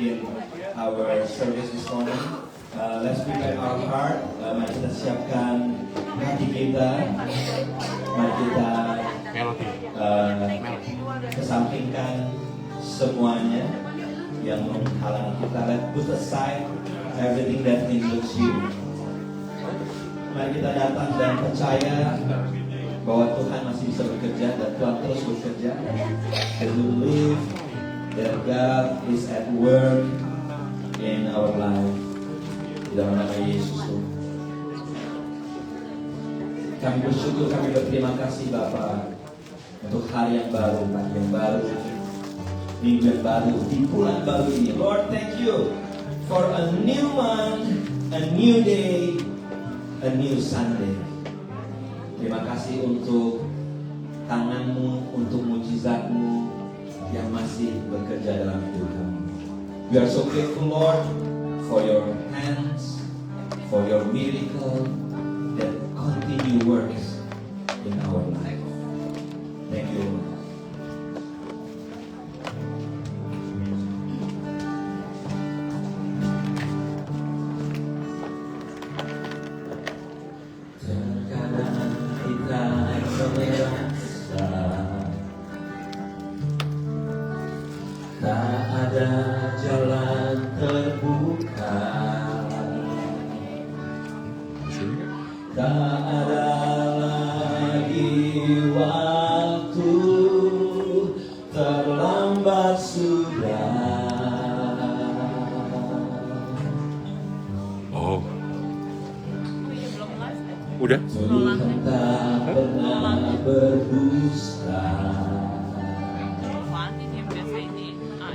begin our service this morning. Let's prepare our heart. Mari kita siapkan hati kita. Mari kita kesampingkan semuanya yang menghalangi kita. Let's put aside everything that hinders you. Mari kita datang dan percaya bahwa Tuhan masih bisa bekerja dan Tuhan terus bekerja. And we believe that God is at work in our life. Di dalam nama Yesus Tuhan. Kami bersyukur, kami berterima kasih Bapa untuk hari yang baru, pagi yang baru, minggu yang baru, di bulan baru ini. Lord, thank you for a new month, a new day, a new Sunday. Terima kasih untuk tangan-Mu, untuk mujizat-Mu yang masih bekerja dalam hidup kami. We are so grateful, Lord, for your hands, for your miracle that continue works in our life. Thank you, Lord. Tak ada jalan terbuka, tak ada lagi waktu, terlambat sudah. Oh, udah? Tuhan tak pernah berdusta.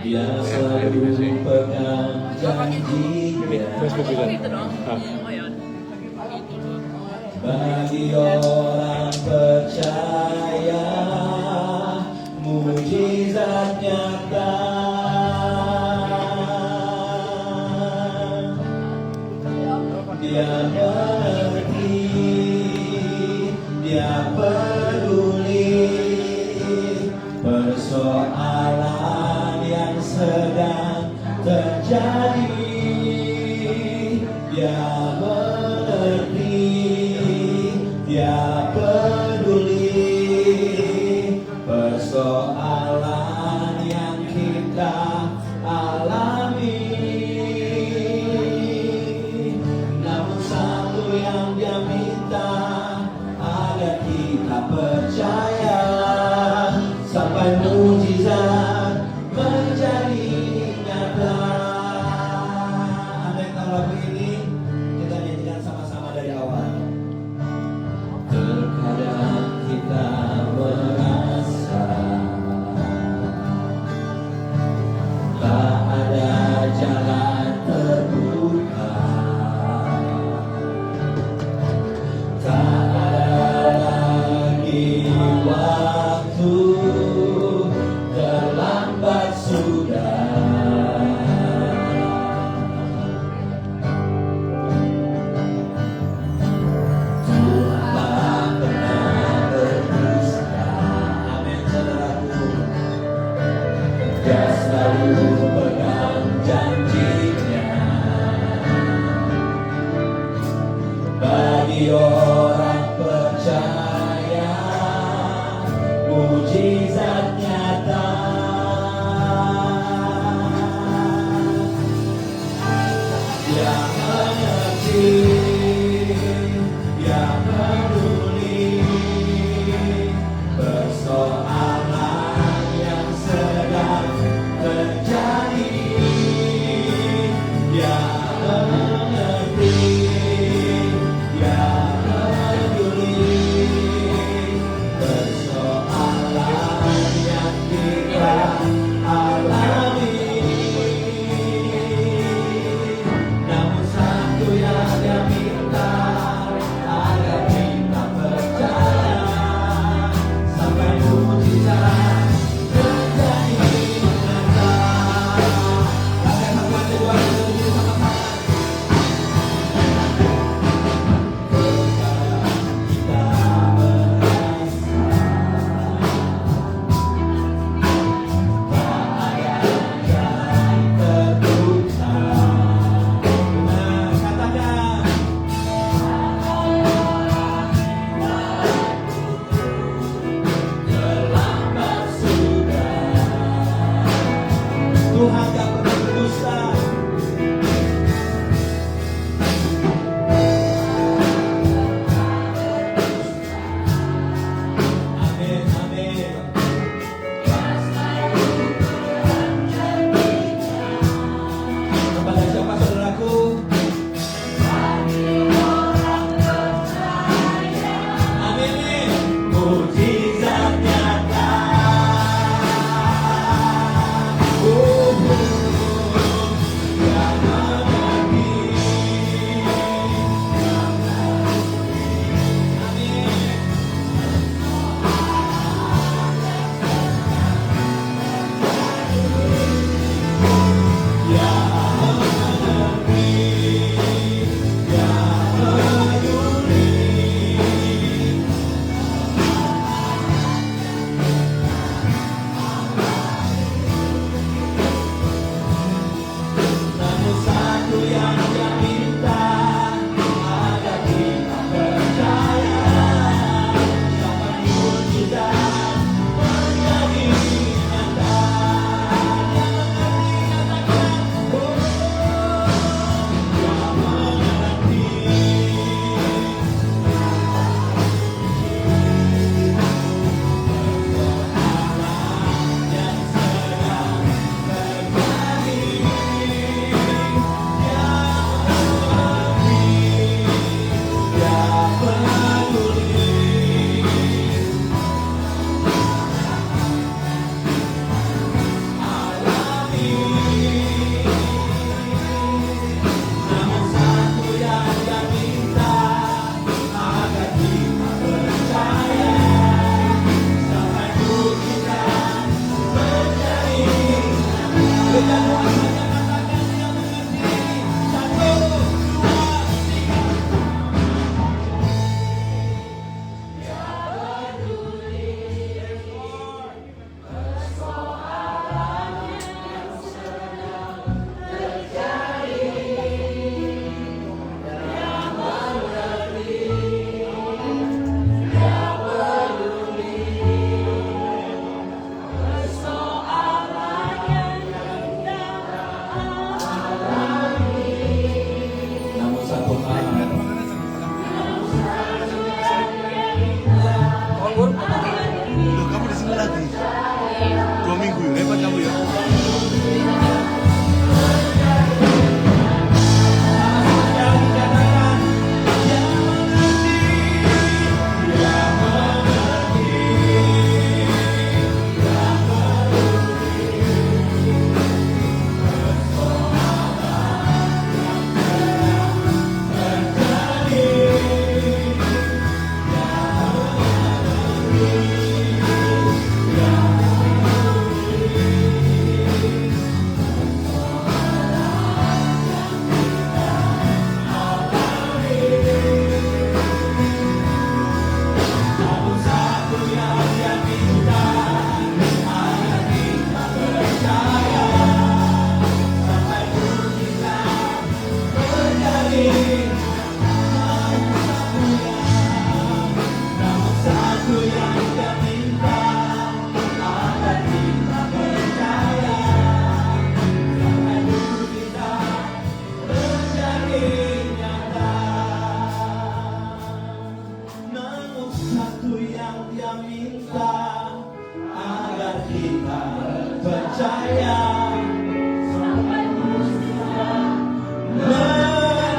Dia selalu pegang janjinya. Bagi orang percaya, mujizat nyata. Dia mengerti, dia peduli persoalan yang sedang terjadi. Dia mengerti, dia peduli persoalan yang kita alami. Namun satu yang dia minta agar kita percaya, sampai mujizat menjadi nyata. Amin. Lagu ini kita nyanyikan sama-sama dari awal. Terkadang kita merasa tak ada jalan terbuka, tak ada lagi waktu, terlambat sudah. Tuhan tak pernah berdusta. Amin, saudaraku. Dia selalu pegang janjinya. Bagi orang percaya, mujizat nyata. Dia mengerti, dia peduli persoalan yang sedang terjadi. percaya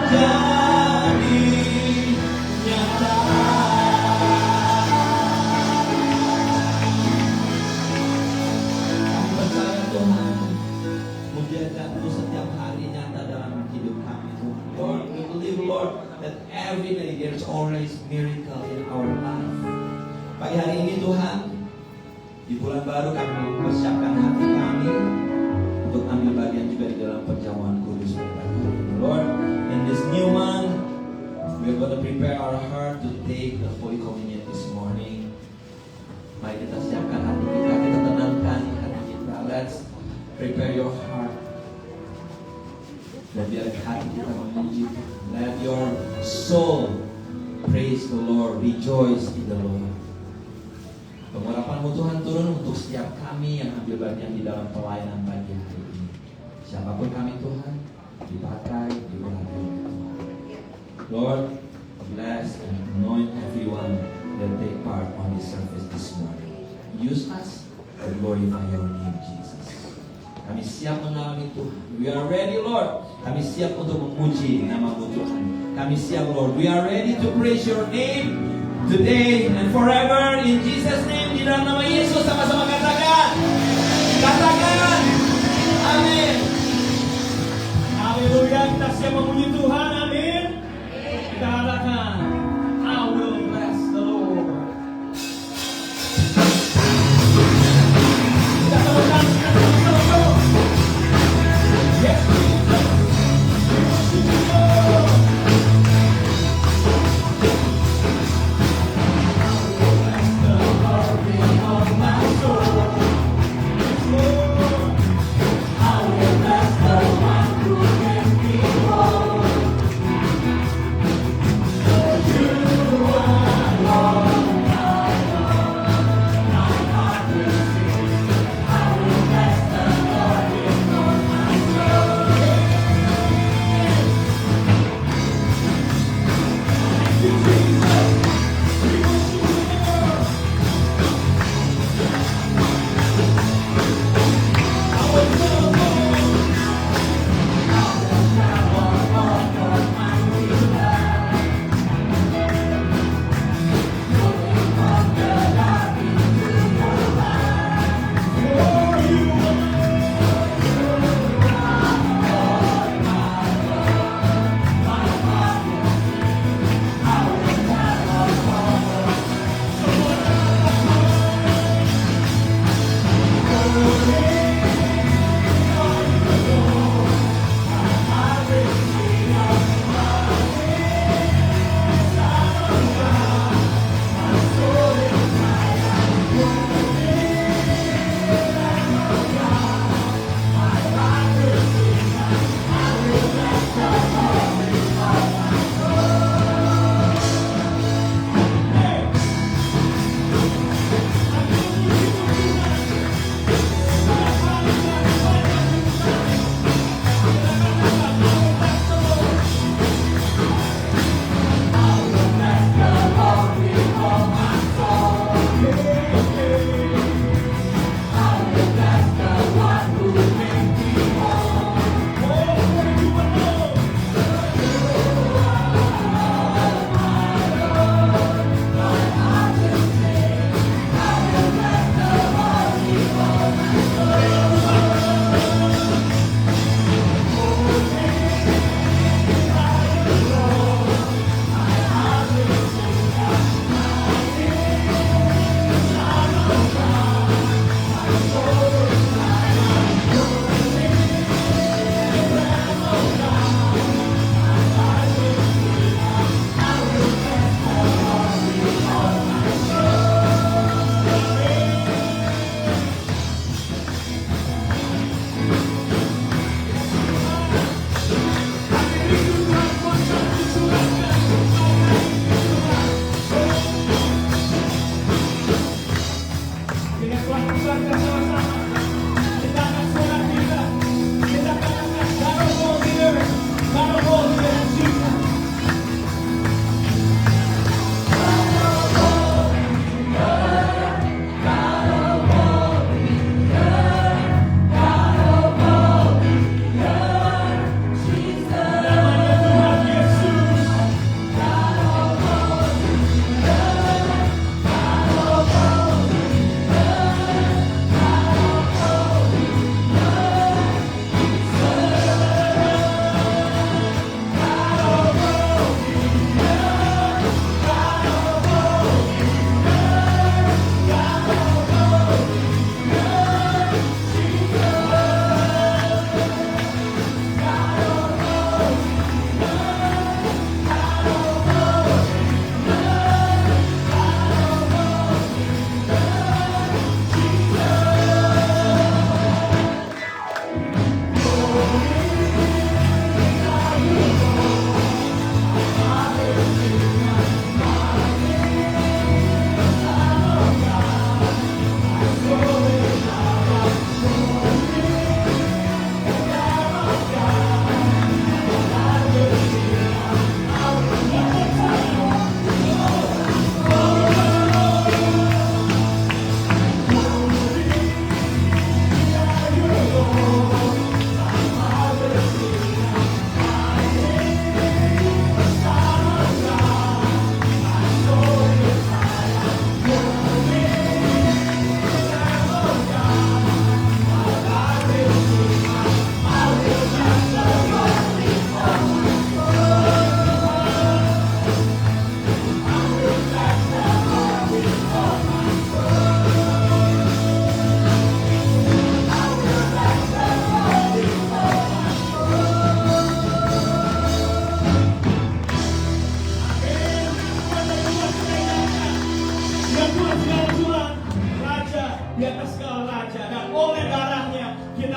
menjadi nyata. Kami percaya Tuhan, mujizat-Mu setiap hari nyata dalam hidup kami Tuhan. Lord, we believe Lord that every day there's always miracle in our life. Pagi hari ini Tuhan, di bulan baru kami mempersiapkan hati kami untuk ambil bagian juga di dalam perjamuan kudus pada pagi hari ini. Lord, in this new month, we're going to prepare our heart to take the Holy Communion this morning. Mari kita siapkan hati kita, kita tenangkan hati kita. Let's prepare your heart. Dan biar hati kita memuji. Let your soul praise the Lord, rejoice in the Lord. Pengurapan-Mu Tuhan turun untuk setiap kami yang ambil bagian di dalam pelayanan pagi hari ini. Siapapun kami Tuhan, dipakai, diurapi. Lord, bless and anoint everyone that take part on this service this morning. Use us to glorify your name, Jesus. Kami siap mengalami Tuhan. We are ready, Lord. Kami siap untuk memuji nama-Mu Tuhan. Kami siap, Lord. We are ready to praise your name today and forever. In Jesus' name, di dalam nama Yesus, sama-sama katakan. Katakan. Amin. Haleluya, kita siap memuji Tuhan. Amin. Kita katakan, I will bless the Lord. Kita temukan, kita temukan. Yes, oh,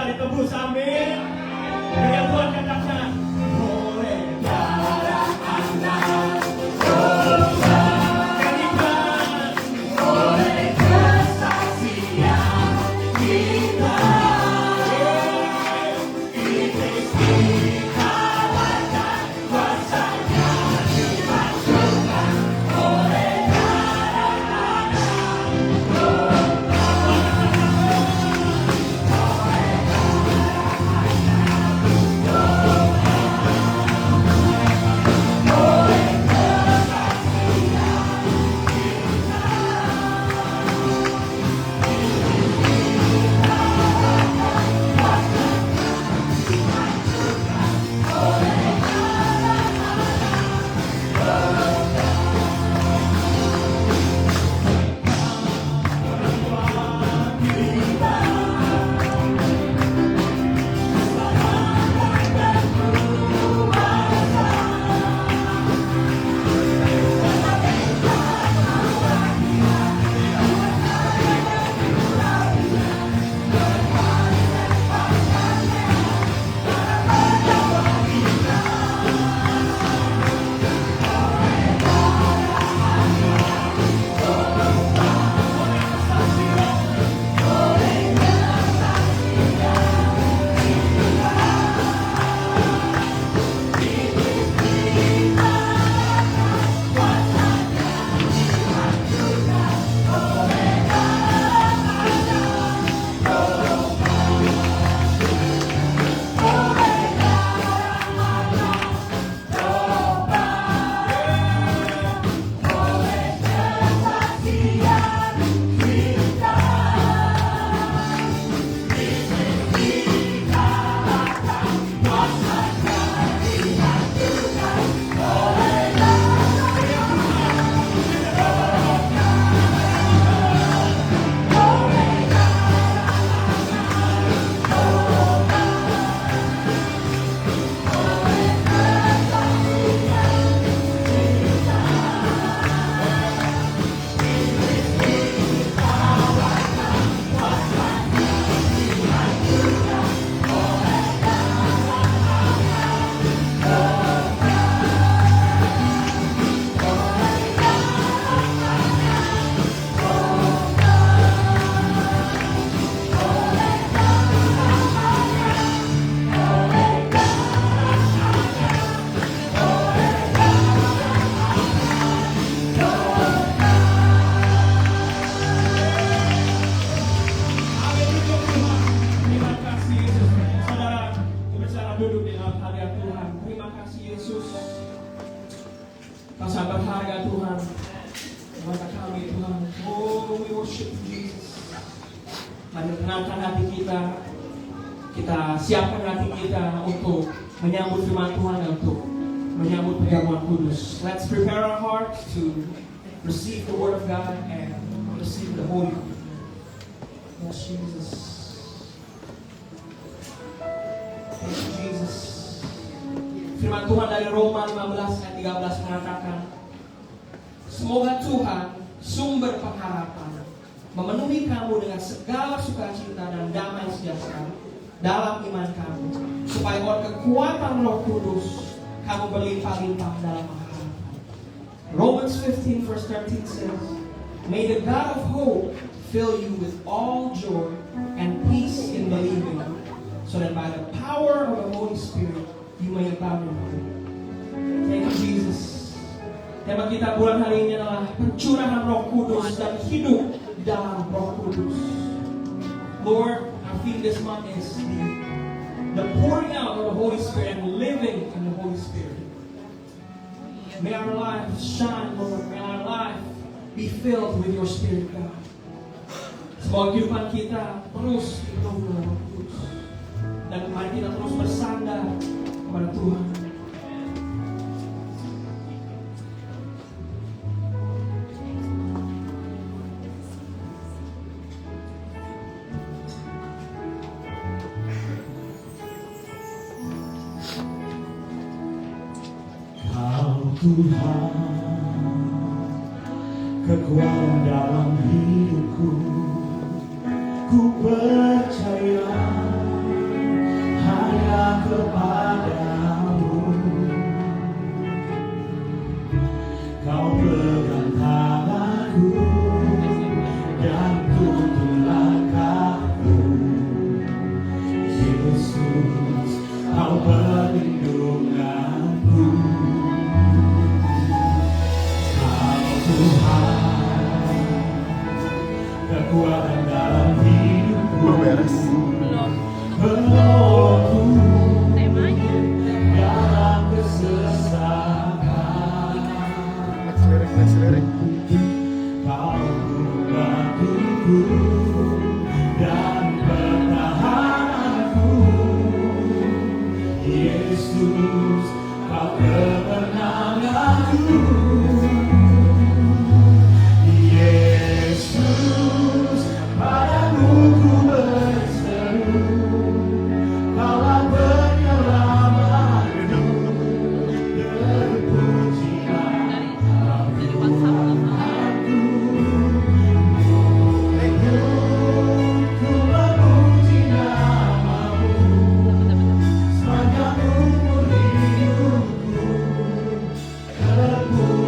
sekali tebus, amin. Biar Tuhan katakan, oleh darah anak berikan, oleh kesaksian kita, Iblis dikalahkan, kuasanya dihancurkan oleh darah anak. Pasal berharga Tuhan, mata kami Tuhan. Oh, we worship Jesus. Mari tenangkan hati kita siapkan hati kita untuk menyambut firman Tuhan dan untuk menyambut perjamuan kudus. Let's prepare our hearts to receive the word of God and receive the Holy Spirit. Yes, Jesus. Thank you, Jesus. Firman Tuhan dari Roma 15 ayat 13 mengatakan, semoga Tuhan sumber pengharapan memenuhi kamu dengan segala sukacita dan damai sejahtera dalam iman kamu, supaya oleh kekuatan Roh Kudus kamu berlimpah-limpah dalam pengharapan. Romans 15 verse 13 says, may the God of hope fill you with all joy and peace in believing, so that by the power of the Holy Spirit you may abound in hope. Thank you, Jesus. Tema kita bulan hari ini adalah pencurahan Roh Kudus dan hidup di dalam Roh Kudus. Lord, our theme this month is the pouring out of the Holy Spirit and living in the Holy Spirit. May our lives shine, Lord. May our life be filled with your Spirit, God. Semoga kehidupan kita terus dipenuhi oleh Roh Kudus. Dan mari kita terus bersandar kepada Tuhan. Kau Tuhan, kekuatan dalam hidupku, ku percaya kepadamu. Kau pegang tanganku dan tuntun langkahku. Yesus, kau perlindunganku. Kau Tuhan, kekuatan dalam hidupku. Penolongku dalam kesesakan. Next lirik. Kau bantuku dan pertahananku. Yesus, kau kemenanganku. Yesus, padamu ku berseru. Kaulah penyelamatku. Terpujilah Tuhanku. Ku memuji namamu sepanjang umur hidupku. Terpujilah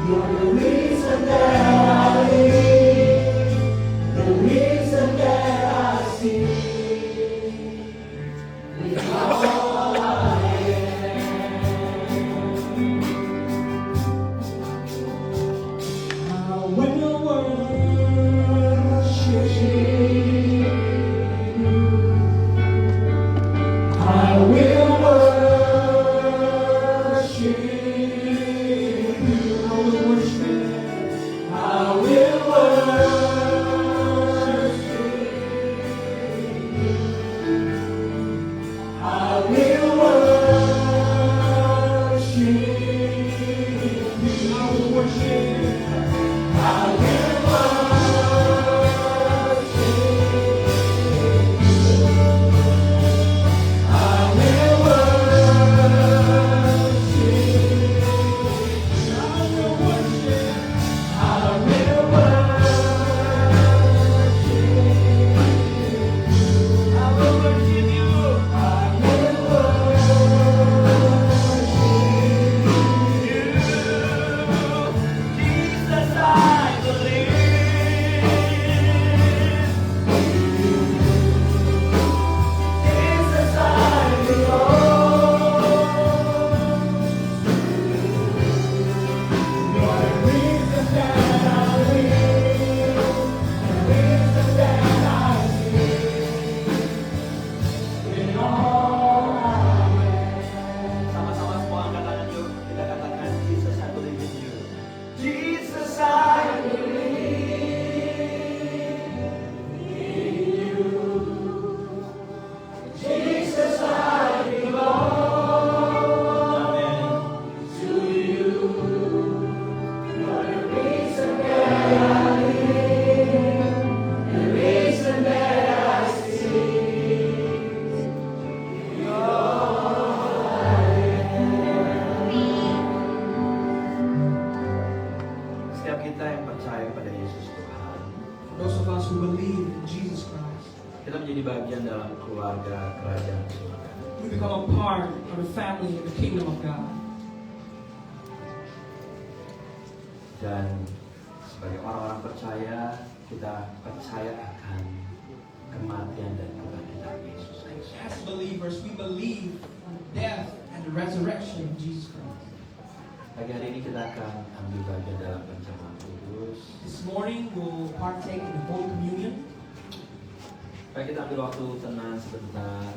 You're the reason that I live, the reason that I see. With all I am, I will worship you. I will worship you. I will worship. I will worship you. I will worship you. I will worship. I will Sama-sama semua angkat tangan yuk. Kita katakan Jesus, I believe in you. Jesus, I believe in you. Jesus, I belong Amen. to you. You're the reason that I live, the reason that I see. Setiap kita yang percaya pada Yesus Tuhan, For those of us who believe in Jesus Christ, kita menjadi bagian dalam keluarga kerajaan surga. we become a part of the family of the kingdom of God. Dan sebagai orang-orang percaya, kita percaya akan kematian dan kebangkitan Yesus Kristus. As believers, we believe in the death and the resurrection of Jesus Christ. Pagi hari ini kita akan ambil bagian dalam perjamuan kudus. This morning, we'll partake in the Holy Communion. Baik, kita ambil waktu tenang sebentar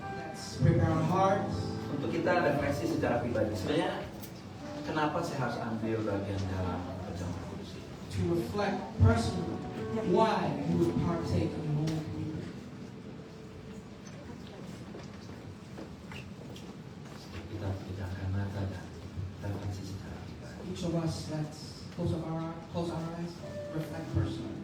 Let's prepare our hearts. untuk kita refleksi secara pribadi. Sebenarnya kenapa saya harus ambil bagian dalam perjamuan kudus ini? To reflect personally why you would partake in the Holy Communion. Kita pejamkan mata dan refleksi secara pribadi. Each of us, let's close our eyes, reflect personally.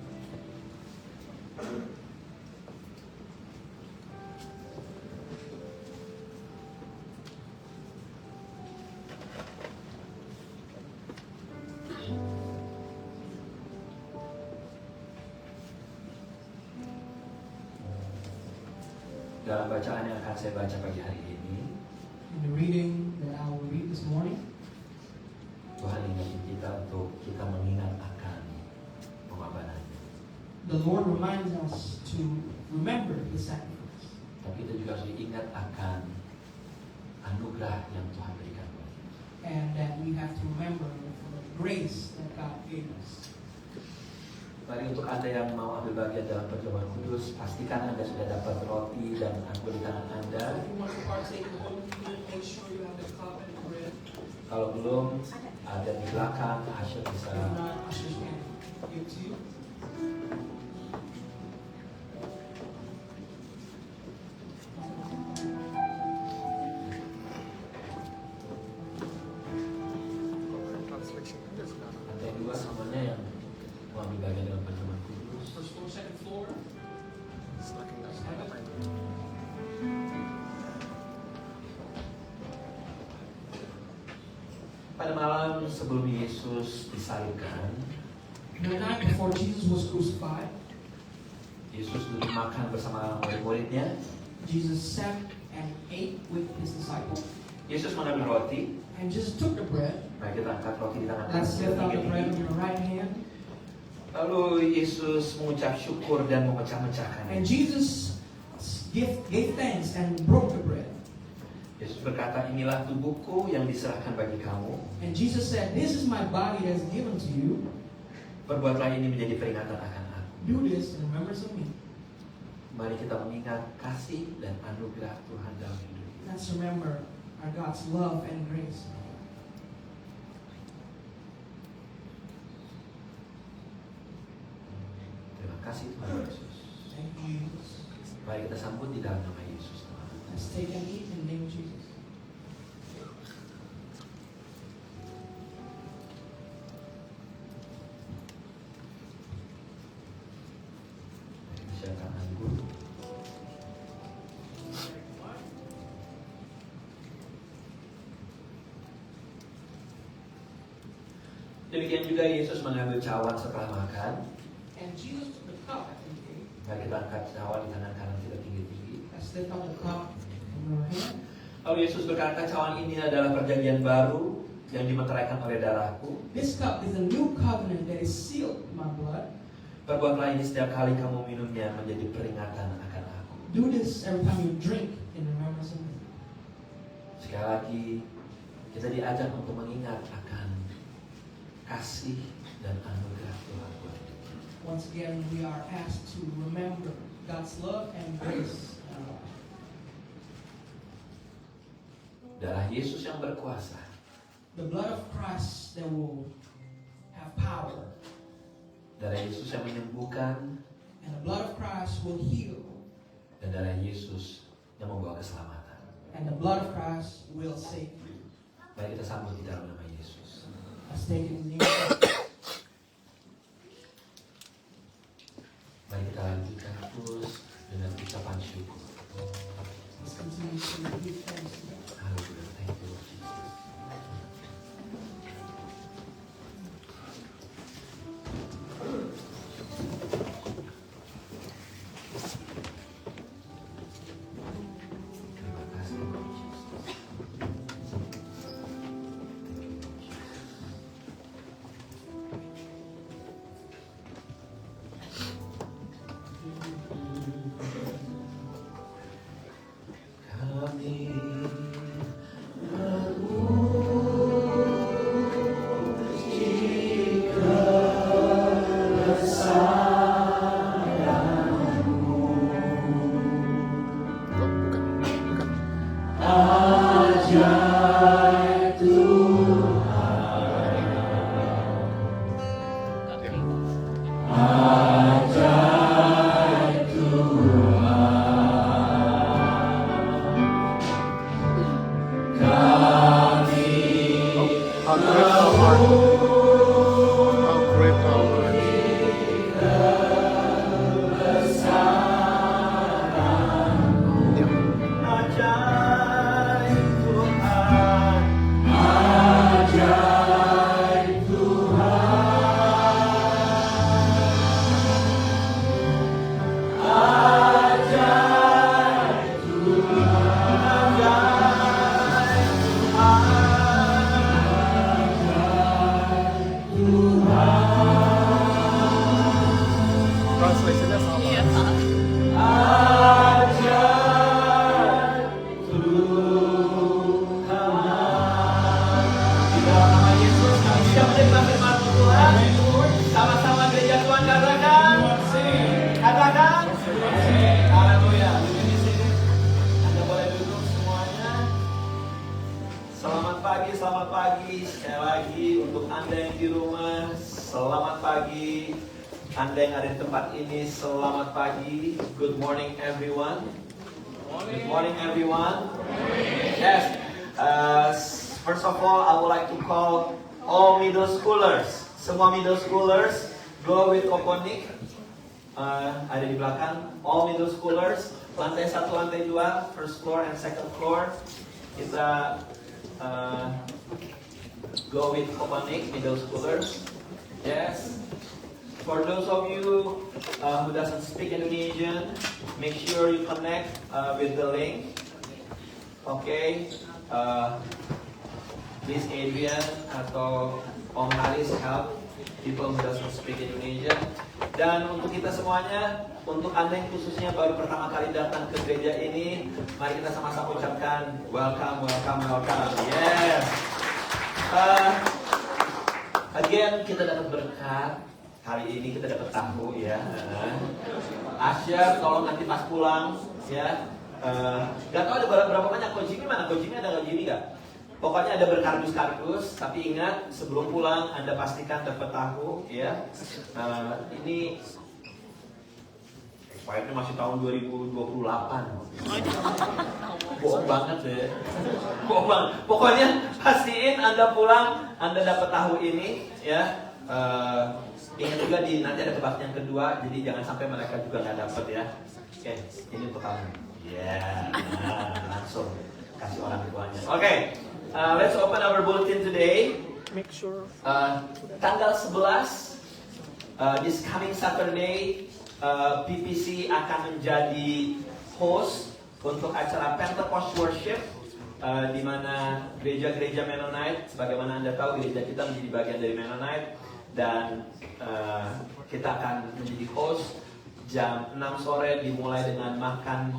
Dalam bacaan yang akan saya baca pagi hari ini, In the reading that I will read this morning, Tuhan ingatin kita untuk kita mengingat akan pengorbanannya. the Lord reminds us to remember His sacrifice. Tapi kita juga harus diingat akan anugerah yang Tuhan berikan buat kita. And that we have to remember the grace that God gave us. Mari untuk Anda yang mau ambil bagian dalam perjamuan kudus, pastikan Anda sudah dapat roti dan anggur di tangan Anda. If you want to partake in the Holy Communion, make sure you have the cup and the bread. Kalau belum, ada di belakang, Asya bisa. If not, ushers can give to you. Translation ada sekarang. Lantai 2 semuanya yang mau ambil bagian dalam perjamuan kudus. First floor, second floor. Semakin nggak Have it. ngapain. Pada malam sebelum Yesus disalibkan, The night before Jesus was crucified, Yesus duduk makan bersama murid-muridnya. Jesus sat and ate with His disciples. Yesus mengambil roti, And Jesus took the bread. Mari kita angkat roti di tangan Let's lift up the bread tinggi. in your right hand. Lalu Yesus mengucap syukur dan memecah-mecahkan. And Jesus gave thanks and broke the bread. Yesus berkata, inilah tubuhku yang diserahkan bagi kamu. And Jesus said, this is my body that's given to you. Perbuatlah ini menjadi peringatan akan aku. Do this in remembrance of me. Mari kita mengingat kasih dan anugerah Tuhan dalam hidup kita. Let's remember our God's love and grace. Terima kasih Tuhan Yesus. Thank you, Jesus. Mari kita sambut di dalam nama Yesus. Let's take and eat in the name of Jesus. Silakan anggur. Demikian juga Yesus mengambil cawan setelah makan. And Jesus took the cup after he ate. Mari kita angkat cawan di tangan kanan kita tinggi-tinggi. Let's lift up the cup in your hand. Lalu Yesus berkata, cawan ini adalah perjanjian baru yang dimeteraikan oleh darahku. This cup is a new covenant that is sealed in my blood. Perbuatlah ini setiap kali kamu minumnya menjadi peringatan akan aku. Do this every time you drink in remembrance of me. Sekali lagi, kita diajak untuk mengingat akan kasih dan anugerah Tuhan buat kita. Once again, we are asked to remember God's love and grace. Darah Yesus yang berkuasa, The blood of Christ that will have power. darah Yesus yang menyembuhkan, And the blood of Christ will heal. dan darah Yesus yang membawa keselamatan. And the blood of Christ will save you. Mari kita sambut di dalam nama Yesus. Let's take it in the name of Jesus. Mari kita lanjutkan terus dengan ucapan syukur. Let's continue to give thanks to God. Haleluya, thank you Lord Jesus. Terima kasih Lord Jesus. Kami Bukan. How great thou art. How great thou art. Yeah. ajaib Tuhan. Translationnya sama. Di dalam nama Yesus kami siap menerima firman Tuhan. Sama-sama gereja Tuhan katakan. Katakan. Haleluya. Duduk di sini. Anda boleh duduk semuanya. Selamat pagi. Sekali lagi untuk Anda yang di rumah, selamat pagi. Anda yang ada di tempat ini, selamat pagi. Good morning everyone. Good morning everyone. Yes. First of all, I would like to call all middle schoolers. Semua middle schoolers, go with Koponik. Ada di belakang. All middle schoolers, lantai 1, lantai 2, first floor and second floor. Kita go with Koponik, middle schoolers. Yes. For those of you who doesn't speak Indonesian, make sure you connect with the link. Okay. please Adrian atau Om Haris help people who doesn't speak Indonesia. Dan untuk kita semuanya, untuk Anda yang khususnya baru pertama kali datang ke gereja ini, mari kita sama-sama ucapkan welcome, welcome, welcome. Yes. Again, kita dapat berkat. Hari ini kita dapat tahu ya. Asya, tolong nanti pas pulang ya. Gak tahu ada berapa banyak Kojimi, mana Kojimi, ada Kojimi gak? Pokoknya ada berkardus-kardus, tapi ingat sebelum pulang Anda pastikan dapat tahu ya. Ini expirednya masih tahun 2028. Bohong banget deh. Bohong banget. Pokoknya pastiin Anda pulang, Anda dapat tahu ini ya. Ingat juga nanti ada kebaktian kedua, jadi jangan sampai mereka juga nggak dapat ya. Oke, ini untuk kamu. Ya, langsung kasih orang tuanya. Oke, let's open our bulletin today. Make sure. Tanggal 11, this coming Saturday, PPC akan menjadi host untuk acara Pentecost Worship, di mana gereja-gereja Mennonite, sebagaimana Anda tahu gereja kita menjadi bagian dari Mennonite, dan kita akan menjadi host jam 6 sore dimulai dengan makan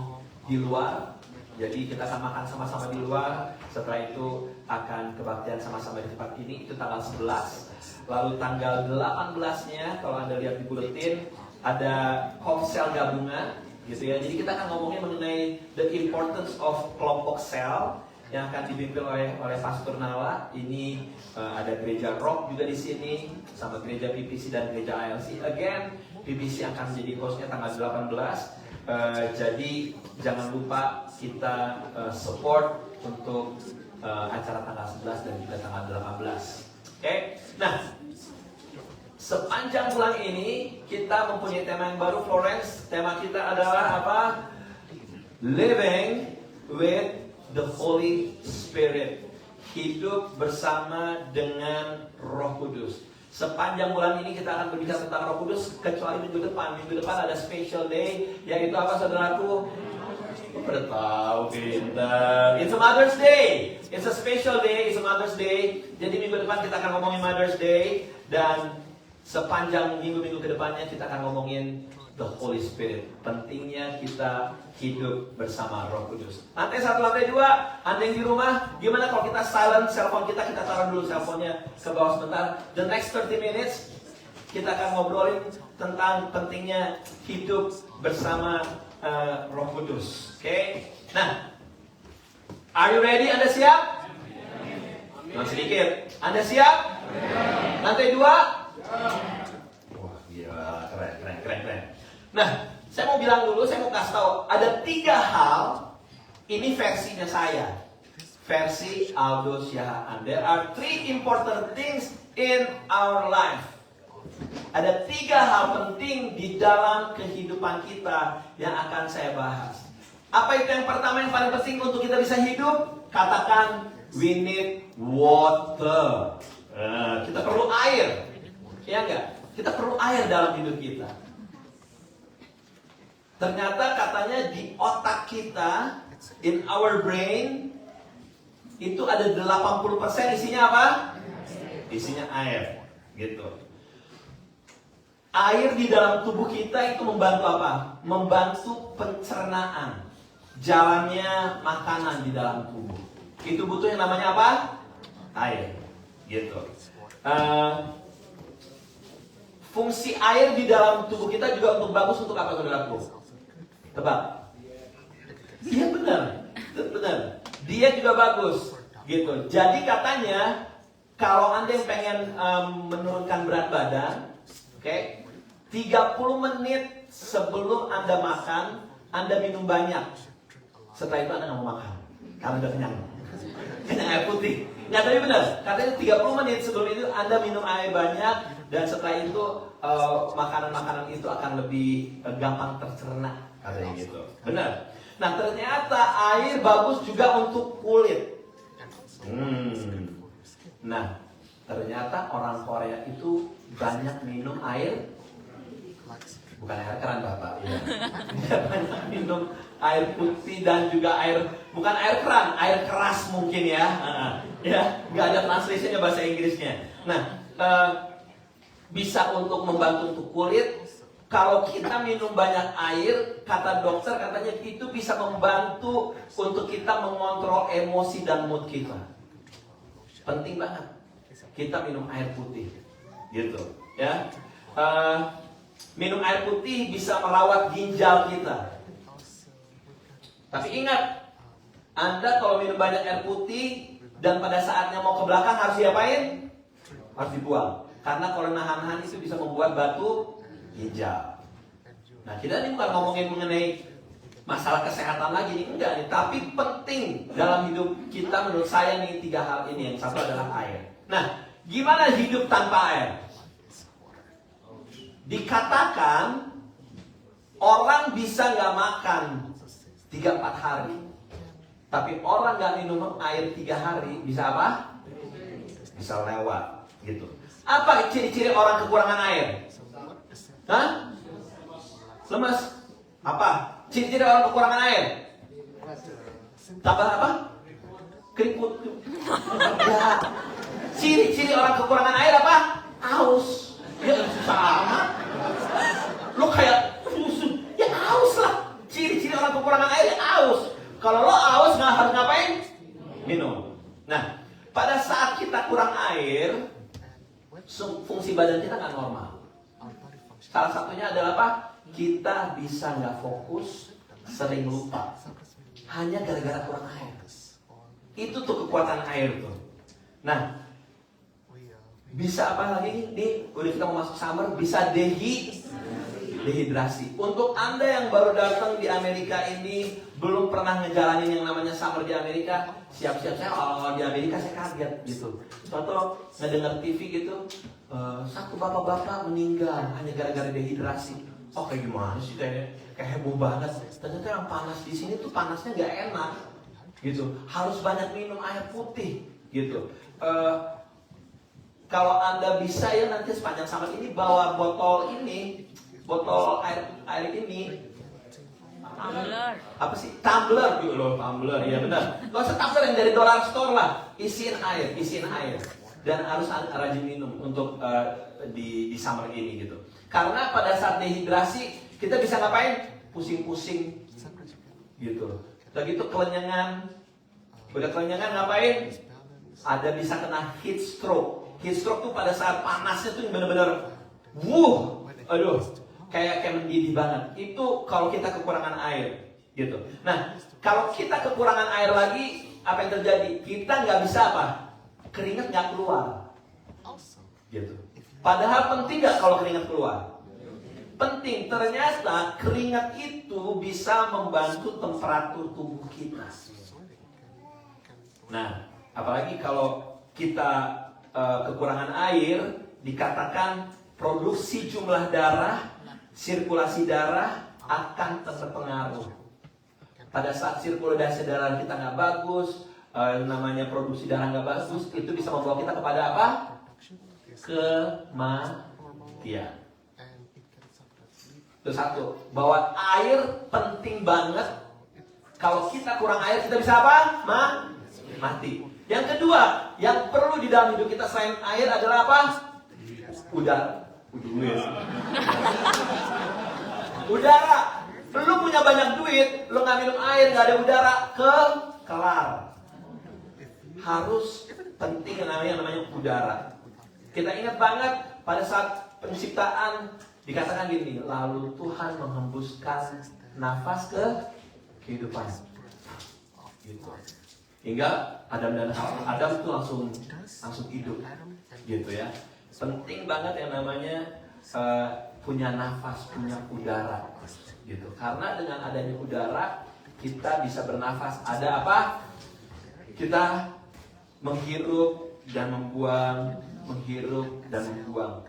di luar. Jadi kita akan makan sama-sama di luar. Setelah itu akan kebaktian sama-sama di tempat ini. Itu tanggal 11. Lalu tanggal 18-nya kalau Anda lihat di bulletin ada komsel gabungan gitu ya. Jadi kita akan ngomongin mengenai the importance of kelompok sel yang akan dipimpin oleh Pastor Nala. Ini ada gereja Rock juga di sini sama gereja PPC dan gereja ALC. Again, PPC akan menjadi hostnya tanggal 18. Jadi jangan lupa kita support untuk acara tanggal 11 dan juga tanggal 18. Oke? Nah, sepanjang bulan ini kita mempunyai tema yang baru, Florence. Tema kita adalah apa? Living with the Holy Spirit. Hidup bersama dengan Roh Kudus. Sepanjang bulan ini kita akan berbicara tentang Roh Kudus, kecuali minggu depan. Minggu depan ada special day, yaitu apa saudaraku? Pada tahu pintar. It's a Mother's Day. It's a special day. It's a Mother's Day. Jadi minggu depan kita akan ngomongin Mother's Day, dan sepanjang minggu-minggu kedepannya kita akan ngomongin the Holy Spirit. Pentingnya kita hidup bersama Roh Kudus. Lantai 1, lantai 2, Anda yang di rumah, gimana kalau kita silent cellphone kita taruh dulu cellphone-nya ke bawah sebentar. The next 30 minutes kita akan ngobrolin tentang pentingnya hidup bersama Roh Kudus. Oke? Nah, are you ready? Anda siap? Cuma sedikit. Anda siap? Lantai 2? Wah, gila, keren. Nah, saya mau bilang dulu, saya mau kasih tahu, ada 3 hal, ini versinya saya. Versi Aldo Siahaan. There are 3 important things in our life. Ada 3 hal penting di dalam kehidupan kita yang akan saya bahas. Apa itu yang pertama, yang paling penting untuk kita bisa hidup? Katakan, we need water. Kita perlu air. Ya enggak? Kita perlu air dalam hidup kita. Ternyata katanya di otak kita, in our brain, itu ada 80% isinya apa? Isinya air. Gitu. Air di dalam tubuh kita itu membantu apa? Membantu pencernaan. Jalannya makanan di dalam tubuh. Itu butuh yang namanya apa? Air. Gitu. Fungsi air di dalam tubuh kita juga untuk bagus untuk apa, saudaraku? Tebak. Iya benar. Dia juga bagus. Gitu. Jadi katanya kalau Anda yang pengen menurunkan berat badan, oke? 30 menit sebelum Anda makan, Anda minum banyak. Setelah itu Anda nggak mau makan, karena udah kenyang. Kenyang air putih. Nggak, tapi benar. Katanya 30 menit sebelum itu Anda minum air banyak, dan setelah itu makanan-makanan itu akan lebih gampang tercerna. Katanya gitu. Benar. Nah, ternyata air bagus juga untuk kulit. Nah, ternyata orang Korea itu banyak minum air bukan air keran Bapak ya. Dia banyak minum air putih dan juga air, bukan air keran, air keras mungkin ya. Ya, nggak ada translation-nya bahasa Inggrisnya. Nah, bisa untuk membantu untuk kulit. Kalau kita minum banyak air, kata dokter katanya itu bisa membantu untuk kita mengontrol emosi dan mood kita. Penting banget kita minum air putih, gitu ya. Minum air putih bisa merawat ginjal kita. Tapi ingat, Anda kalau minum banyak air putih dan pada saatnya mau ke belakang harus diapain? Harus dibuang. Karena kalau nahan-nahan itu bisa membuat batu ginjal. Nah, kita ini bukan ngomongin mengenai masalah kesehatan lagi nih, enggak nih. Tapi penting dalam hidup kita menurut saya nih 3 hal ini. Yang satu adalah air. Nah, gimana hidup tanpa air? Dikatakan orang bisa nggak makan 3-4 hari, tapi orang nggak minum air 3 hari bisa apa? Bisa lewat, gitu. Apa ciri-ciri orang kekurangan air? Hah? Lemas. Apa? Ciri-ciri orang kekurangan air? Tambah apa? Keriput. Ya. Ciri-ciri orang kekurangan air apa? Aus. Ya susah amat. Lo kayak susu, ya aus lah. Ciri-ciri orang kekurangan air ya aus. Kalau lo aus nggak harus ngapain? Minum. Nah, pada saat kita kurang air, fungsi badan kita nggak normal. Salah satunya adalah apa? Kita bisa nggak fokus, sering lupa. Hanya gara-gara kurang air. Itu tuh kekuatan air tuh. Nah, bisa apa lagi nih? Udah kita mau masuk summer, bisa dehidrasi. Untuk Anda yang baru datang di Amerika ini, belum pernah ngejalanin yang namanya summer di Amerika, siap-siap. Saya awal-awal di Amerika saya kaget gitu. Contoh ngedenger TV gitu, satu bapak-bapak meninggal hanya gara-gara dehidrasi. Oh kayak gimana sih, kayak heboh banget. Ternyata yang panas di sini tuh panasnya nggak enak gitu. Harus banyak minum air putih gitu. Kalau Anda bisa ya nanti sepanjang summer ini bawa botol ini, botol air ini. Tumbler. Apa sih? Tumbler gitu loh, tumbler. Iya benar. Gak usah tumbler yang dari dollar store lah. Isiin air. Dan harus rajin minum untuk di summer ini gitu. Karena pada saat dehidrasi kita bisa ngapain? Pusing-pusing gitu. Udah gitu kelenyangan. Udah kelenyangan ngapain? Ada bisa kena heat stroke. Heat stroke tuh pada saat panasnya tuh bener-bener aduh, kayak mendidih banget. Itu kalau kita kekurangan air gitu. Nah, kalau kita kekurangan air lagi, apa yang terjadi? Kita nggak bisa apa? Keringat nggak keluar gitu. Padahal penting nggak kalau keringat keluar? Penting. Ternyata keringat itu bisa membantu temperatur tubuh kita. Nah, apalagi kalau kita kekurangan air, dikatakan produksi jumlah darah, sirkulasi darah akan terpengaruh. Pada saat sirkulasi darah kita nggak bagus, namanya produksi darah nggak bagus, itu bisa membawa kita kepada apa? Kematian. Itu satu. Bahwa air penting banget. Kalau kita kurang air, kita bisa apa? Mati. Yang kedua, yang perlu di dalam hidup kita selain air adalah apa? Udara. Udara. Lu punya banyak duit, lu nggak minum air, nggak ada udara, kelar. Harus penting yang namanya udara. Kita ingat banget pada saat penciptaan dikatakan gini, lalu Tuhan menghembuskan nafas ke kehidupan. Gitu. Hingga Adam itu langsung hidup, gitu ya. Penting banget yang namanya punya nafas, punya udara, gitu. Karena dengan adanya udara kita bisa bernafas. Ada apa? Kita menghirup dan membuang, menghirup dan membuang.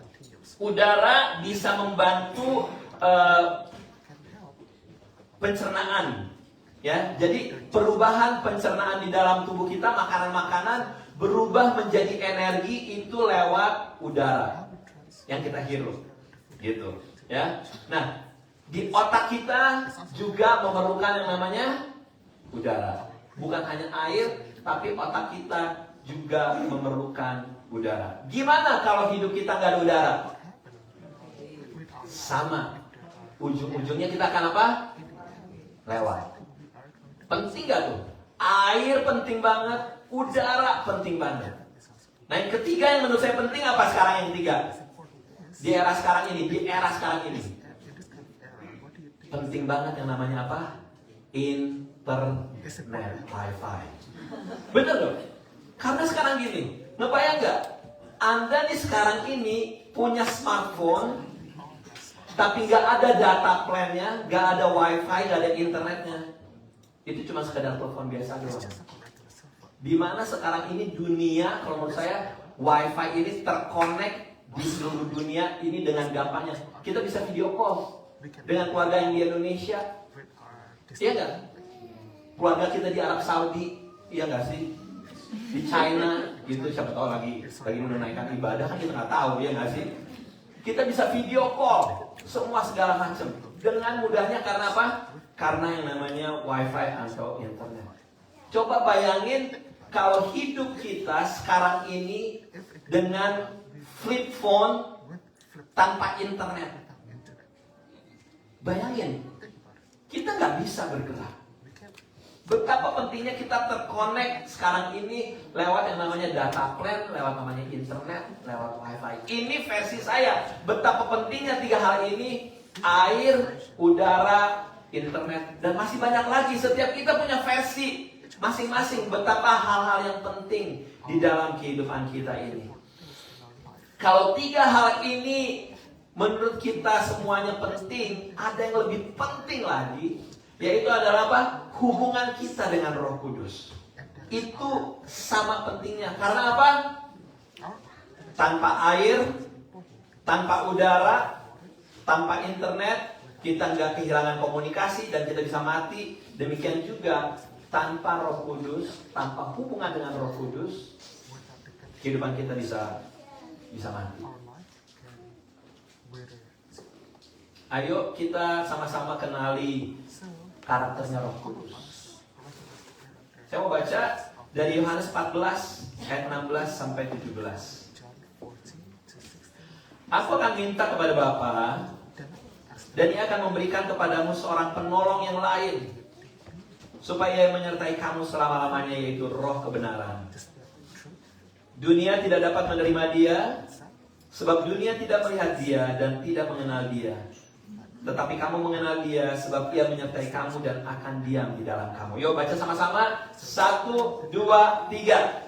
Udara bisa membantu pencernaan. Ya, jadi perubahan pencernaan di dalam tubuh kita, makanan-makanan berubah menjadi energi itu lewat udara yang kita hirup, gitu. Ya. Nah, di otak kita juga memerlukan yang namanya udara. Bukan hanya air, tapi otak kita juga memerlukan udara. Gimana kalau hidup kita nggak ada udara? Sama. Ujung-ujungnya kita akan apa? Lewat. Penting gak tuh? Air penting banget, udara penting banget. Nah, yang ketiga yang menurut saya penting apa sekarang yang ketiga? Di era sekarang ini, penting banget yang namanya apa? Internet, Wi-Fi. Bener dong? Karena sekarang gini, ngebayang gak? Anda nih sekarang ini punya smartphone, tapi gak ada data plan-nya, gak ada Wi-Fi, gak ada internetnya. Itu cuma sekedar telepon biasa doang. Dimana sekarang ini dunia, kalau menurut saya, Wi-Fi ini terkonek di seluruh dunia ini dengan gampangnya. Kita bisa video call dengan keluarga yang di Indonesia. Iya nggak? Keluarga kita di Arab Saudi, iya nggak sih? Di China, gitu, siapa tahu lagi menunaikan ibadah kan kita nggak tahu, iya nggak sih? Kita bisa video call, semua segala macam dengan mudahnya karena apa? Karena yang namanya Wi-Fi atau internet. Coba bayangin kalau hidup kita sekarang ini dengan flip phone tanpa internet. Bayangin, kita nggak bisa bergerak. Betapa pentingnya kita terkonek sekarang ini lewat yang namanya data plan, lewat namanya internet, lewat Wi-Fi. Ini versi saya. Betapa pentingnya 3 hal ini: air, udara, internet, dan masih banyak lagi. Setiap kita punya versi masing-masing. Betapa hal-hal yang penting di dalam kehidupan kita ini. Kalau 3 hal ini menurut kita semuanya penting, ada yang lebih penting lagi, yaitu adalah apa? Hubungan kita dengan Roh Kudus. Itu sama pentingnya. Karena apa? Tanpa air, tanpa udara, tanpa internet, kita nggak kehilangan komunikasi dan kita bisa mati. Demikian juga tanpa Roh Kudus, tanpa hubungan dengan Roh Kudus, kehidupan kita bisa mati. Ayo kita sama-sama kenali karakternya Roh Kudus. Saya mau baca dari Yohanes 14 ayat 16 sampai 17. Aku akan minta kepada Bapa, dan Ia akan memberikan kepadamu seorang penolong yang lain, supaya Ia menyertai kamu selama-lamanya, yaitu Roh kebenaran. Dunia tidak dapat menerima Dia, sebab dunia tidak melihat Dia dan tidak mengenal Dia. Tetapi kamu mengenal Dia, sebab Ia menyertai kamu dan akan diam di dalam kamu. Yuk baca sama-sama. 1, 2, 3.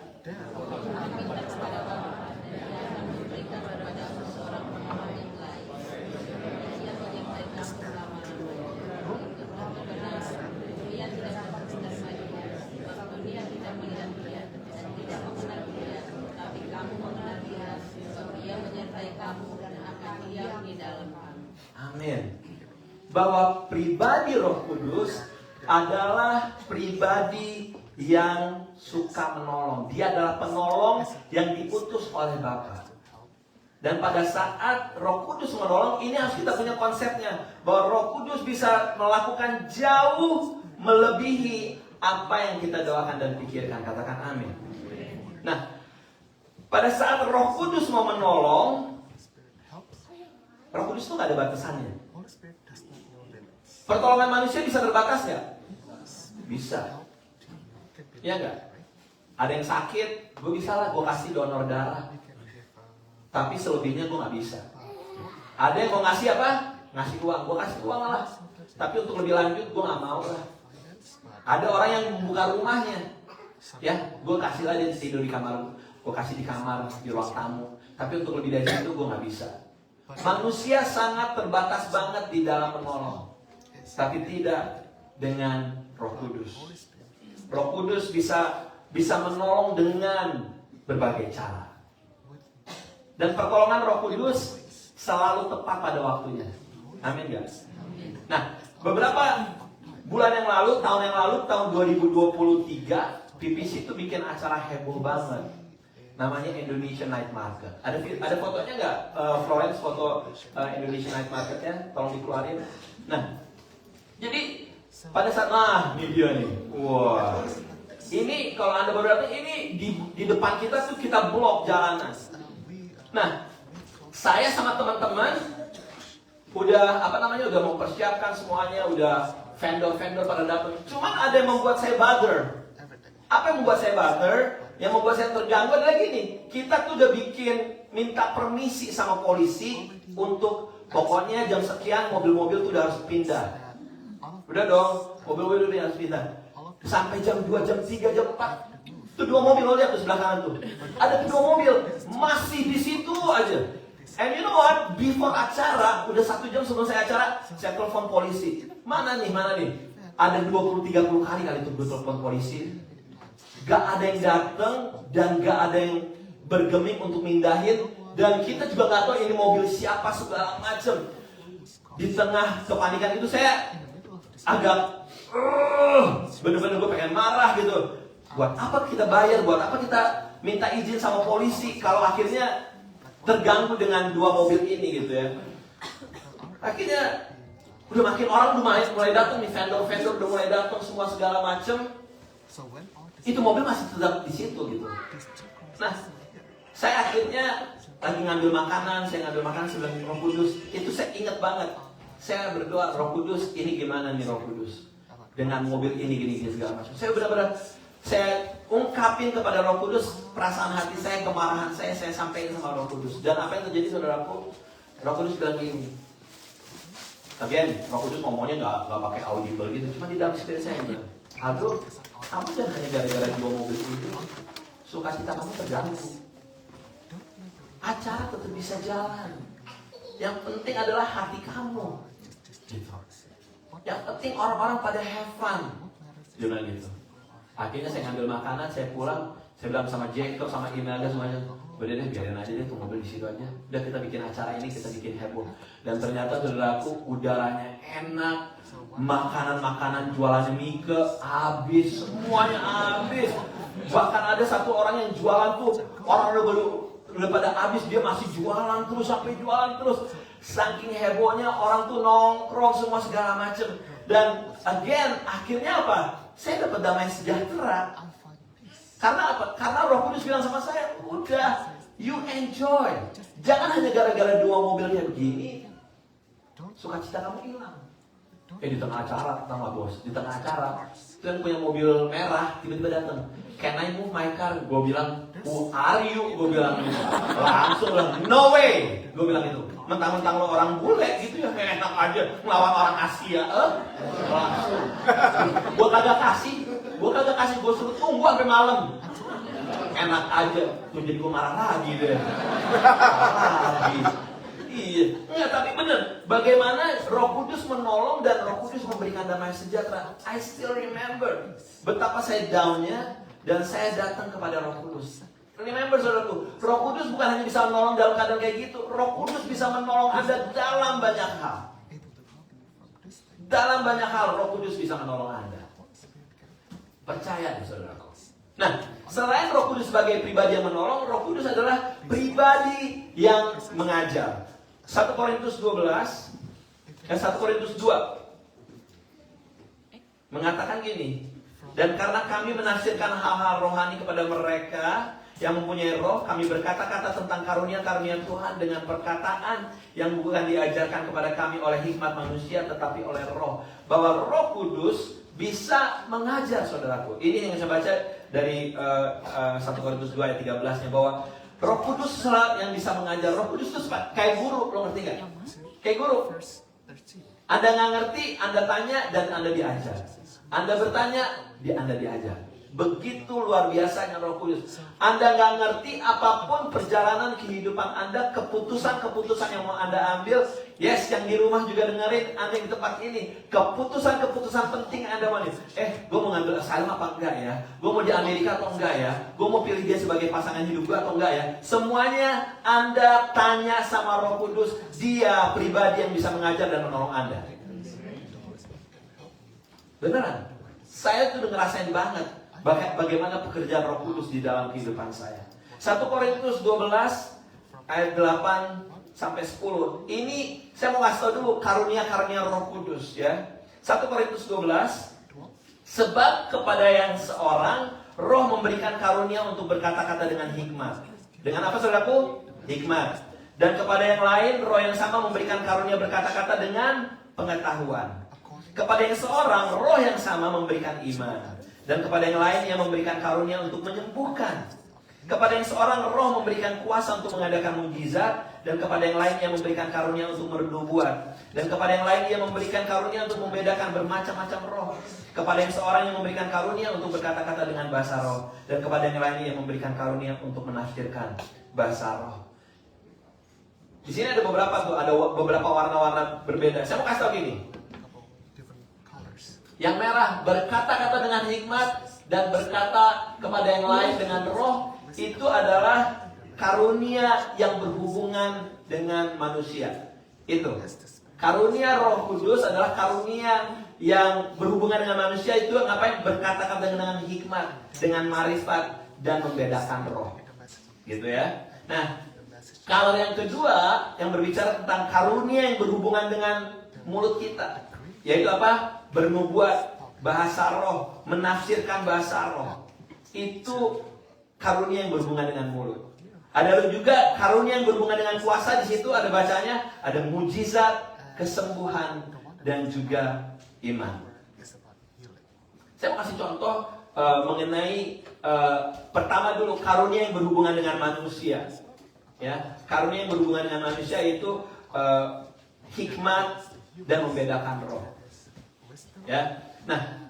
Amin. Bahwa pribadi Roh Kudus adalah pribadi yang suka menolong. Dia adalah penolong yang diutus oleh Bapa. Dan pada saat Roh Kudus menolong, ini harus kita punya konsepnya, bahwa Roh Kudus bisa melakukan jauh melebihi apa yang kita doakan dan pikirkan. Katakan amin. Nah, pada saat Roh Kudus mau menolong, Roh Kudus itu gak ada batasannya. Pertolongan manusia bisa terbatas nggak? Bisa. Iya nggak? Ada yang sakit, gue bisa lah, gue kasih donor darah. Tapi selebihnya gue nggak bisa. Ada yang mau ngasih apa? Ngasih uang, gue kasih uang lah. Tapi untuk lebih lanjut gue nggak mau lah. Ada orang yang membuka rumahnya, ya, gue kasih lah dia tidur di kamar, gue kasih di kamar, di ruang tamu. Tapi untuk lebih dari itu gue nggak bisa. Manusia sangat terbatas banget di dalam menolong, tapi tidak dengan Roh Kudus. Roh Kudus bisa menolong dengan berbagai cara. Dan pertolongan Roh Kudus selalu tepat pada waktunya. Amin guys. Nah, beberapa bulan yang lalu, tahun 2023, PPC itu bikin acara heboh banget. namanya Indonesian Night Market. Ada fotonya nggak? Florence foto Indonesian Night Marketnya, tolong dikeluarin. Nah, jadi pada saat ini dia nih, wah, ini kalau Anda baru datang, ini di depan kita tuh kita blok jalanan. Nah, saya sama teman-teman udah udah mempersiapkan semuanya, udah vendor-vendor pada datang. Cuman ada yang membuat saya bother. Apa yang membuat saya bother? Yang membuat saya terganggu adalah gini, kita tuh udah minta permisi sama polisi untuk pokoknya jam sekian mobil-mobil tuh udah harus pindah. Udah dong, mobil-mobil udah harus pindah. Sampai jam 2, jam 3, jam 4. Tuh 2 mobil, lo lihat tuh sebelah kanan tuh. Ada 2 mobil, masih di situ aja. And you know what? Before acara, udah 1 jam sebelum saya acara, saya telepon polisi. Mana nih? Ada 20-30 kali itu gue telepon polisi. Gak ada yang datang dan gak ada yang bergeming untuk mindahin. Dan kita juga gak tahu ini mobil siapa segala macem. Di tengah kepanikan itu saya agak bener-bener gue pengen marah gitu. Buat apa kita bayar? Buat apa kita minta izin sama polisi kalau akhirnya terganggu dengan 2 mobil ini gitu ya. Akhirnya udah makin orang udah mulai datang nih, vendor udah mulai datang semua segala macem. Itu mobil masih tetap di situ gitu. Nah, saya akhirnya lagi ngambil makanan, saya sebelum Roh Kudus. Itu saya ingat banget. Saya berdoa, Roh Kudus, ini gimana nih Roh Kudus? Dengan mobil ini gini segala macam. Saya benar-benar saya ungkapin kepada Roh Kudus perasaan hati saya, kemarahan saya sampaikan sama Roh Kudus. Dan apa yang terjadi saudaraku? Roh Kudus bilang gini. Again, Roh Kudus ngomongnya nggak pakai audible gitu, cuma di dalam spirit saya bilang, Aldo, kamu jangan hanya gara-gara 2 mobil itu sukacita kamu terganggu. Acara tetap bisa jalan. Yang penting adalah hati kamu. Yang penting orang-orang pada have fun. Dia bilang gitu. Akhirnya saya ngambil makanan, saya pulang, saya bilang sama Jacob, sama Imelda semuanya, udah deh biarin aja deh tuh mobil di situ aja. Udah kita bikin acara ini, kita bikin heboh. Dan ternyata saudaraku, udaranya enak, makanan-makanan jualannya Mika habis, semuanya habis. Bahkan ada satu orang yang jualan tuh, orang udah pada habis, dia masih jualan terus sampai jualan terus. Saking hebohnya orang tuh nongkrong semua segala macem. Dan again, akhirnya apa? Saya dapat damai sejahtera. Karena apa? Karena Roh Kudus bilang sama saya, udah, you enjoy. Jangan hanya gara-gara 2 mobil kayak begini, sukacita kamu hilang. Di tengah acara, tahu nggak bos? Di tengah acara, itu yang punya mobil merah tiba-tiba datang. Can I move my car? Gue bilang, who are you? Gue bilang, langsung bilang, no way. Gue bilang itu. Mentang-mentang lo orang bule gitu ya, enak aja ngelawan orang Asia. Langsung. Gue kagak kasih, gue suruh tunggu sampai malam. Enak aja. Tuh jadi gue marah lagi deh. Iya, enggak, tapi bener. Bagaimana Roh Kudus menolong dan Roh Kudus memberikan damai sejahtera. I still remember betapa saya down-nya dan saya datang kepada Roh Kudus. Remember saudaraku, Roh Kudus bukan hanya bisa menolong dalam keadaan kayak gitu. Roh Kudus bisa menolong Anda dalam banyak hal. Dalam banyak hal Roh Kudus bisa menolong Anda. Percaya saudaraku. Nah, selain Roh Kudus sebagai pribadi yang menolong, Roh Kudus adalah pribadi yang mengajar. 1 Korintus 2 mengatakan gini, dan karena kami menafsirkan hal-hal rohani kepada mereka yang mempunyai roh, kami berkata-kata tentang karunia-karunia Tuhan dengan perkataan yang bukan diajarkan kepada kami oleh hikmat manusia tetapi oleh roh. Bahwa Roh Kudus bisa mengajar saudaraku. Ini yang saya baca dari 1 Korintus 2 ayat 13-nya, bahwa Roh Kudus yang bisa mengajar. Roh Kudus itu kayak guru, lo ngerti gak? Kayak guru. Anda gak ngerti, Anda tanya dan Anda diajar. Anda bertanya, Anda diajar. Begitu luar biasanya Roh Kudus. Anda gak ngerti apapun perjalanan kehidupan Anda, keputusan-keputusan yang mau Anda ambil. Yes, yang di rumah juga dengerin, Anda yang di tempat ini. Keputusan-keputusan penting yang Anda mau. Gue mau ngambil asylum apa enggak ya? Gue mau di Amerika atau enggak ya? Gue mau pilih dia sebagai pasangan hidup gue atau enggak ya? Semuanya Anda tanya sama Roh Kudus. Dia pribadi yang bisa mengajar dan menolong Anda. Beneran? Saya tuh udah ngerasain banget bagaimana pekerjaan Roh Kudus di dalam kehidupan saya. 1 Korintus 12 ayat 8 sampai 10. Ini saya mau kasih tahu dulu karunia-karunia Roh Kudus ya. 1 Korintus 12. Sebab kepada yang seorang Roh memberikan karunia untuk berkata-kata dengan hikmat. Dengan apa saudaraku? Hikmat. Dan kepada yang lain Roh yang sama memberikan karunia berkata-kata dengan pengetahuan. Kepada yang seorang Roh yang sama memberikan iman. Dan kepada yang lain yang memberikan karunia untuk menyembuhkan. Kepada yang seorang Roh memberikan kuasa untuk mengadakan mujizat. Dan kepada yang lain yang memberikan karunia untuk bernubuat. Dan kepada yang lain yang memberikan karunia untuk membedakan bermacam-macam roh. Kepada yang seorang yang memberikan karunia untuk berkata-kata dengan bahasa roh. Dan kepada yang lain yang memberikan karunia untuk menafsirkan bahasa roh. Di sini ada beberapa warna-warna berbeda. Saya mau kasih tahu gini. Yang merah berkata-kata dengan hikmat dan berkata kepada yang lain dengan roh, itu adalah karunia yang berhubungan dengan manusia. Itu karunia Roh Kudus adalah karunia yang berhubungan dengan manusia. Itu ngapain? Berkata-kata dengan hikmat, dengan marifat, dan membedakan roh. Gitu ya. Nah, kalau yang kedua yang berbicara tentang karunia yang berhubungan dengan mulut kita, yaitu apa? Bernubuat, bahasa roh, menafsirkan bahasa roh. Itu karunia yang berhubungan dengan mulut. Ada juga karunia yang berhubungan dengan kuasa. Di situ ada bacanya, ada mujizat, kesembuhan, dan juga iman. Saya mau kasih contoh mengenai pertama dulu karunia yang berhubungan dengan manusia. Ya, karunia yang berhubungan dengan manusia itu hikmat dan membedakan roh. Ya, nah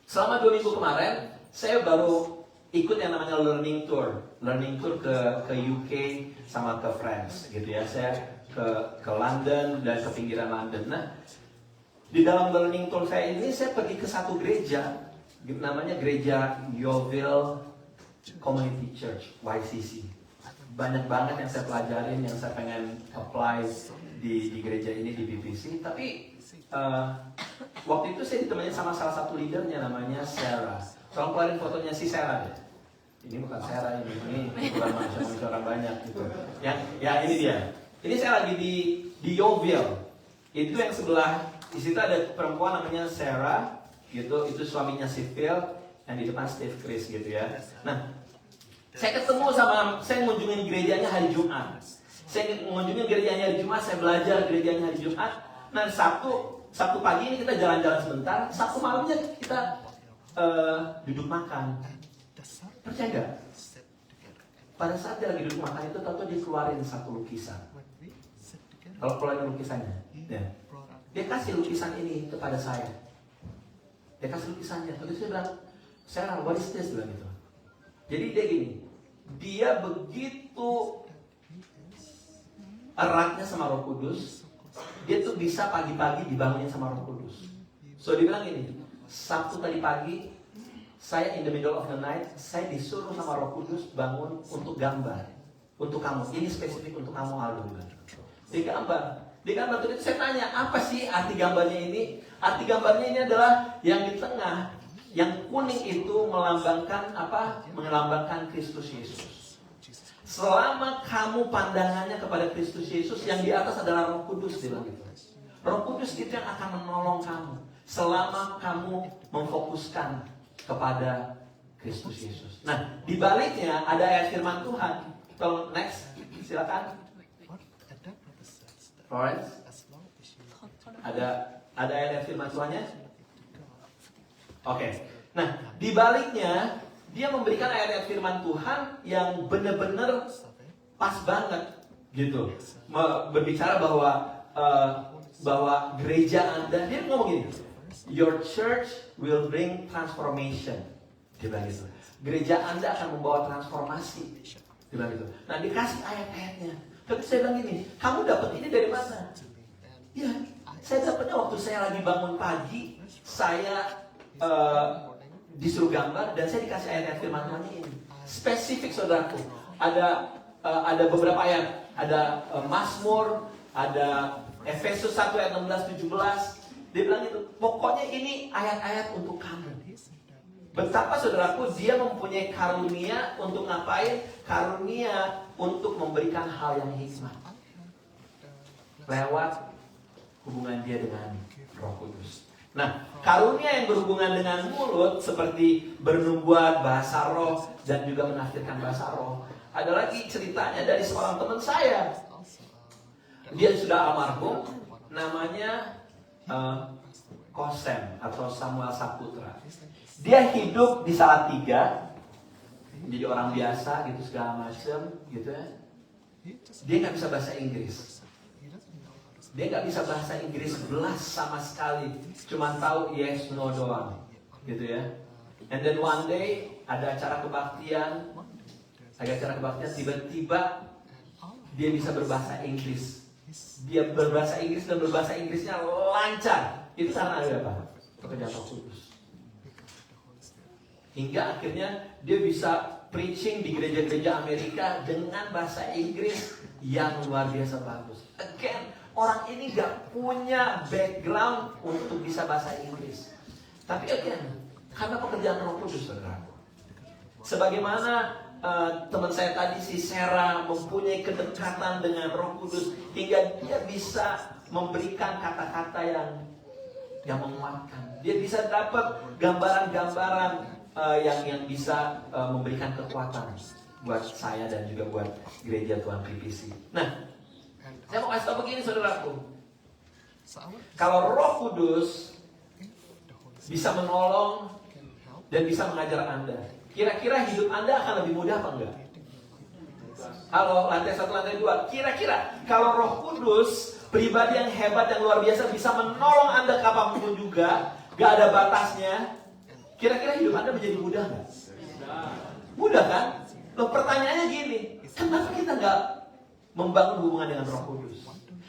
selama 2 minggu kemarin saya baru ikut yang namanya learning tour ke UK sama ke France gitu ya. Saya ke London dan ke pinggiran London. Nah, di dalam learning tour saya ini saya pergi ke satu gereja namanya gereja Yeovil Community Church YCC. Banyak banget yang saya pelajarin, yang saya pengen apply di gereja ini di BBC. Tapi waktu itu saya ditemani sama salah satu leadernya namanya Sarah. Tolong keluarin fotonya si Sarah deh. Ini bukan Sarah ini bukan manusia orang banyak gitu. Ya ini dia. Ini saya lagi di Yeovil. Itu yang sebelah di situ ada perempuan namanya Sarah gitu. Itu suaminya si Phil. Yang di depan Steve Chris gitu ya. Nah, saya ngunjungin gerejanya hari Jumat. Saya ngunjungin gerejanya hari Jumat. Saya belajar gerejanya hari Jumat. Nah, Sabtu pagi ini kita jalan-jalan sebentar. Sabtu malamnya kita duduk makan. Percaya gak? Pada saat dia lagi duduk makan itu, tahu dia keluarin satu lukisan. Kalau keluarin lukisannya, ya. Dia kasih lukisan ini kepada saya. Dia kasih lukisannya. Lalu saya bilang, Sarah, what is this? Bilang gitu. Jadi dia gini, dia begitu eratnya sama Roh Kudus, dia tuh bisa pagi-pagi dibangunin sama Roh Kudus. So dia bilang gini, Sabtu tadi pagi, saya in the middle of the night, saya disuruh sama Roh Kudus bangun untuk gambar. Untuk kamu, ini spesifik untuk kamu Aldo. Di gambar itu saya tanya, apa sih arti gambarnya ini? Arti gambarnya ini adalah yang di tengah, yang kuning itu melambangkan apa? Melambangkan Kristus Yesus. Selama kamu pandangannya kepada Kristus Yesus, yang di atas adalah Roh Kudus, dia bilang gitu. Roh Kudus itu yang akan menolong kamu selama kamu memfokuskan kepada Kristus Yesus. Nah, di baliknya ada ayat firman Tuhan. Tolong next, silakan. Florence, ada ayat firman Tuhannya? Oke. Nah, di baliknya dia memberikan ayat-ayat firman Tuhan yang benar-benar pas banget, gitu. Berbicara bahwa gereja Anda, dia ngomong gini, your church will bring transformation. Dia bilang gitu. Gereja Anda akan membawa transformasi. Dia bilang gitu. Nah, dikasih ayat-ayatnya. Tapi saya bilang gini, kamu dapat ini dari mana? Ya, saya dapatnya waktu saya lagi bangun pagi, saya disuruh gambar dan saya dikasih ayat-ayat firman Tuhan ini. Spesifik saudaraku. Ada beberapa ayat. Ada Mazmur, ada Efesus 1 ayat 16-17. Dia bilang itu, pokoknya ini ayat-ayat untuk kamu. Betapa saudaraku dia mempunyai karunia untuk ngapain? Karunia untuk memberikan hal yang hikmat. Lewat hubungan dia dengan Roh Kudus. Nah, karunia yang berhubungan dengan mulut seperti bernubuat, bahasa roh, dan juga menafsirkan bahasa roh. Ada lagi ceritanya dari seorang teman saya. Dia sudah almarhum, namanya Kosem atau Samuel Saputra. Dia hidup di Salatiga, jadi orang biasa gitu segala macam gitu ya. Dia nggak bisa bahasa Inggris. Dia nggak bisa bahasa Inggris belas sama sekali, cuma tahu yes no doang, gitu ya. And then one day ada acara kebaktian, tiba-tiba dia bisa berbahasa Inggris. Dia berbahasa Inggris dan berbahasa Inggrisnya lancar. Itu karena ada apa? Pekerjaan Roh Kudus. Hingga akhirnya dia bisa preaching di gereja-gereja Amerika dengan bahasa Inggris yang luar biasa bagus. Again, orang ini gak punya background untuk bisa bahasa Inggris. Tapi again, karena pekerjaan Roh Kudus, saudara. Sebagaimana teman saya tadi si Sarah mempunyai kedekatan dengan Roh Kudus hingga dia bisa memberikan kata-kata yang menguatkan. Dia bisa dapat gambaran-gambaran yang bisa memberikan kekuatan buat saya dan juga buat gereja Tuhan PPC. Nah, saya mau kasih tahu begini saudaraku. Kalau Roh Kudus bisa menolong dan bisa mengajar Anda, kira-kira hidup Anda akan lebih mudah apa enggak? Halo, lantai 1, lantai 2. Kira-kira kalau Roh Kudus, pribadi yang hebat, yang luar biasa, bisa menolong Anda kapanpun juga, gak ada batasnya, kira-kira hidup Anda menjadi mudah nggak? Mudah kan? Loh, pertanyaannya gini, kenapa kita nggak membangun hubungan dengan Roh Kudus?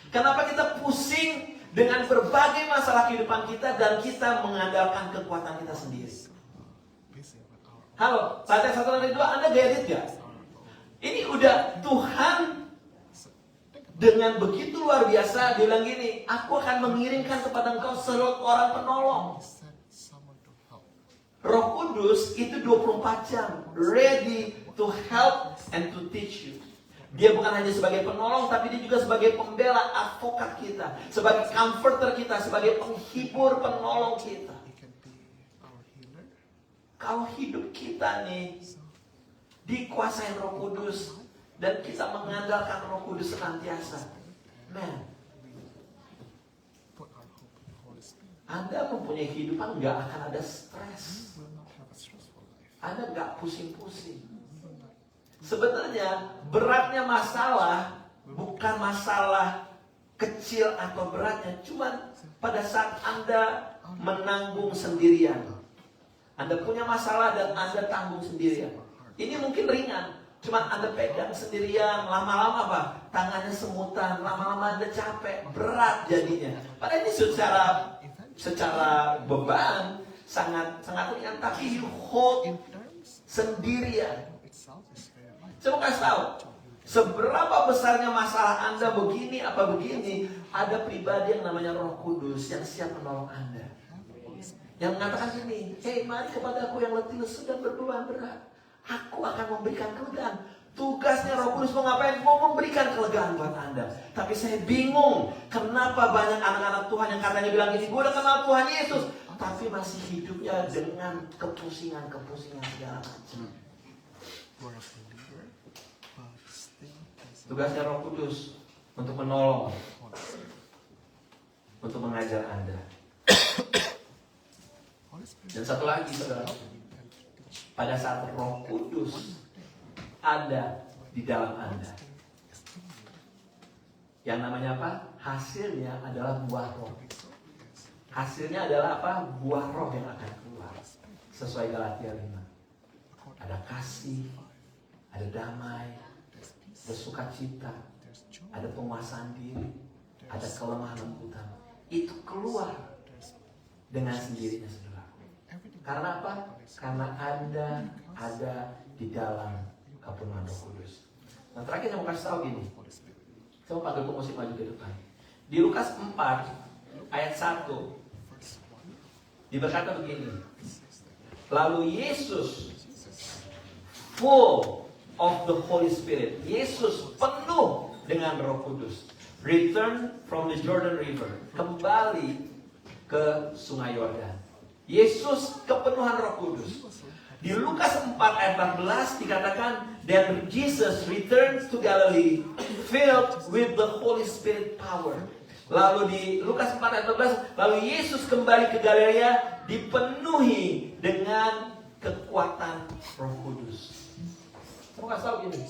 Kenapa kita pusing dengan berbagai masalah kehidupan kita dan kita mengandalkan kekuatan kita sendiri? Halo, lantai 1, lantai 2, Anda get it gak? Ini udah Tuhan dengan begitu luar biasa, dia bilang gini, aku akan mengirimkan kepada engkau seorang penolong. Roh Kudus itu 24 jam, ready to help and to teach you. Dia bukan hanya sebagai penolong, tapi dia juga sebagai pembela, advokat kita, sebagai comforter kita, sebagai penghibur, penolong kita. Kalau hidup kita nih dikuasai Roh Kudus dan kita mengandalkan Roh Kudus senantiasa, man, Anda mempunyai kehidupan gak akan ada stres. Anda gak pusing-pusing. Sebenarnya beratnya masalah bukan masalah kecil atau beratnya, cuman pada saat Anda menanggung sendirian. Anda punya masalah dan Anda tanggung sendirian. Ini mungkin ringan, cuman Anda pegang sendirian, lama-lama apa? Tangannya semutan, lama-lama Anda capek, berat jadinya. Padahal ini secara beban sangat ringan, tapi you hold sendirian. Saya mau kasih tahu, seberapa besarnya masalah Anda begini apa begini, ada pribadi yang namanya Roh Kudus yang siap menolong Anda. Yang mengatakan gini, hey, mari kepadaku yang letih lesu dan berbeban berat, aku akan memberikan kelegaan. Tugasnya Roh Kudus mau ngapain? Mau memberikan kelegaan buat Anda. Tapi saya bingung, kenapa banyak anak-anak Tuhan yang katanya bilang gini, gue udah kenal Tuhan Yesus, tapi masih hidupnya dengan kepusingan segala macam. Tugasnya Roh Kudus untuk menolong, untuk mengajar Anda. Dan satu lagi, saudara, pada saat Roh Kudus ada di dalam Anda, yang namanya apa? Hasilnya adalah buah roh. Hasilnya adalah apa? Buah roh yang akan keluar. Sesuai Galatia 5. Ada kasih, ada damai, ada sukacita, ada penguasaan diri, ada kelemah lembutan. Itu keluar dengan sendirinya, saudara. Karena apa? Karena Anda ada di dalam kepenuhan Roh Kudus. Nah, terakhir saya mau kasih tahu gini. Saya mau panggil pemusik maju ke depan. Di Lukas 4 ayat 1 diberkata begini. Lalu Yesus full of the Holy Spirit. Yesus penuh dengan Roh Kudus. Return from the Jordan River. Kembali ke Sungai Yordan. Yesus kepenuhan Roh Kudus. Di Lukas 4 ayat 14 dikatakan, then Jesus returned to Galilee filled with the Holy Spirit power. Lalu di Lukas 4 ayat 14, lalu Yesus kembali ke Galilea dipenuhi dengan kekuatan Roh Kudus. Kamu kasih tahu gini,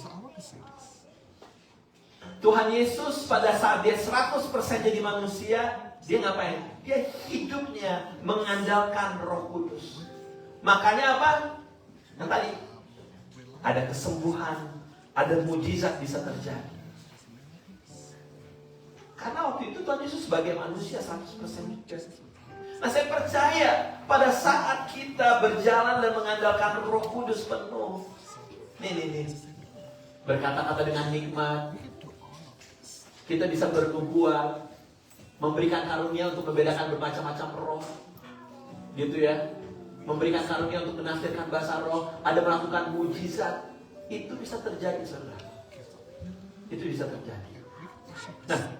Tuhan Yesus pada saat dia 100% jadi manusia, dia ngapain? Dia hidupnya mengandalkan Roh Kudus. Makanya apa? Yang tadi ada kesembuhan, ada mujizat bisa terjadi. Karena waktu itu Tuhan Yesus sebagai manusia 100% juga. Nah, saya percaya pada saat kita berjalan dan mengandalkan Roh Kudus penuh, nih, berkata-kata dengan hikmat, kita bisa bernubuat, memberikan karunia untuk membedakan bermacam-macam roh, gitu ya. Memberikan karunia untuk menafsirkan bahasa roh, ada melakukan mujizat, itu bisa terjadi, saudara. Itu bisa terjadi. Nah,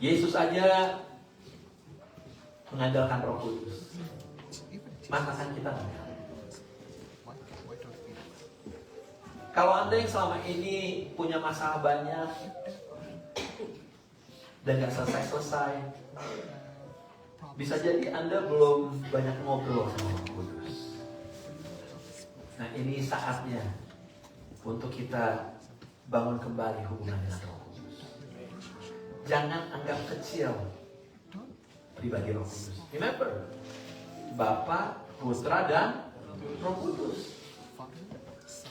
Yesus aja mengandalkan Roh Kudus. Masakan kita enggak? Kalau Anda yang selama ini punya masalah banyak dan gak selesai-selesai, bisa jadi Anda belum banyak ngobrol sama Roh Kudus. Nah, ini saatnya untuk kita bangun kembali hubungan dengan Roh Kudus. Jangan anggap kecil pribadi Roh Kudus. Remember, Bapa, Putra, dan Roh Kudus.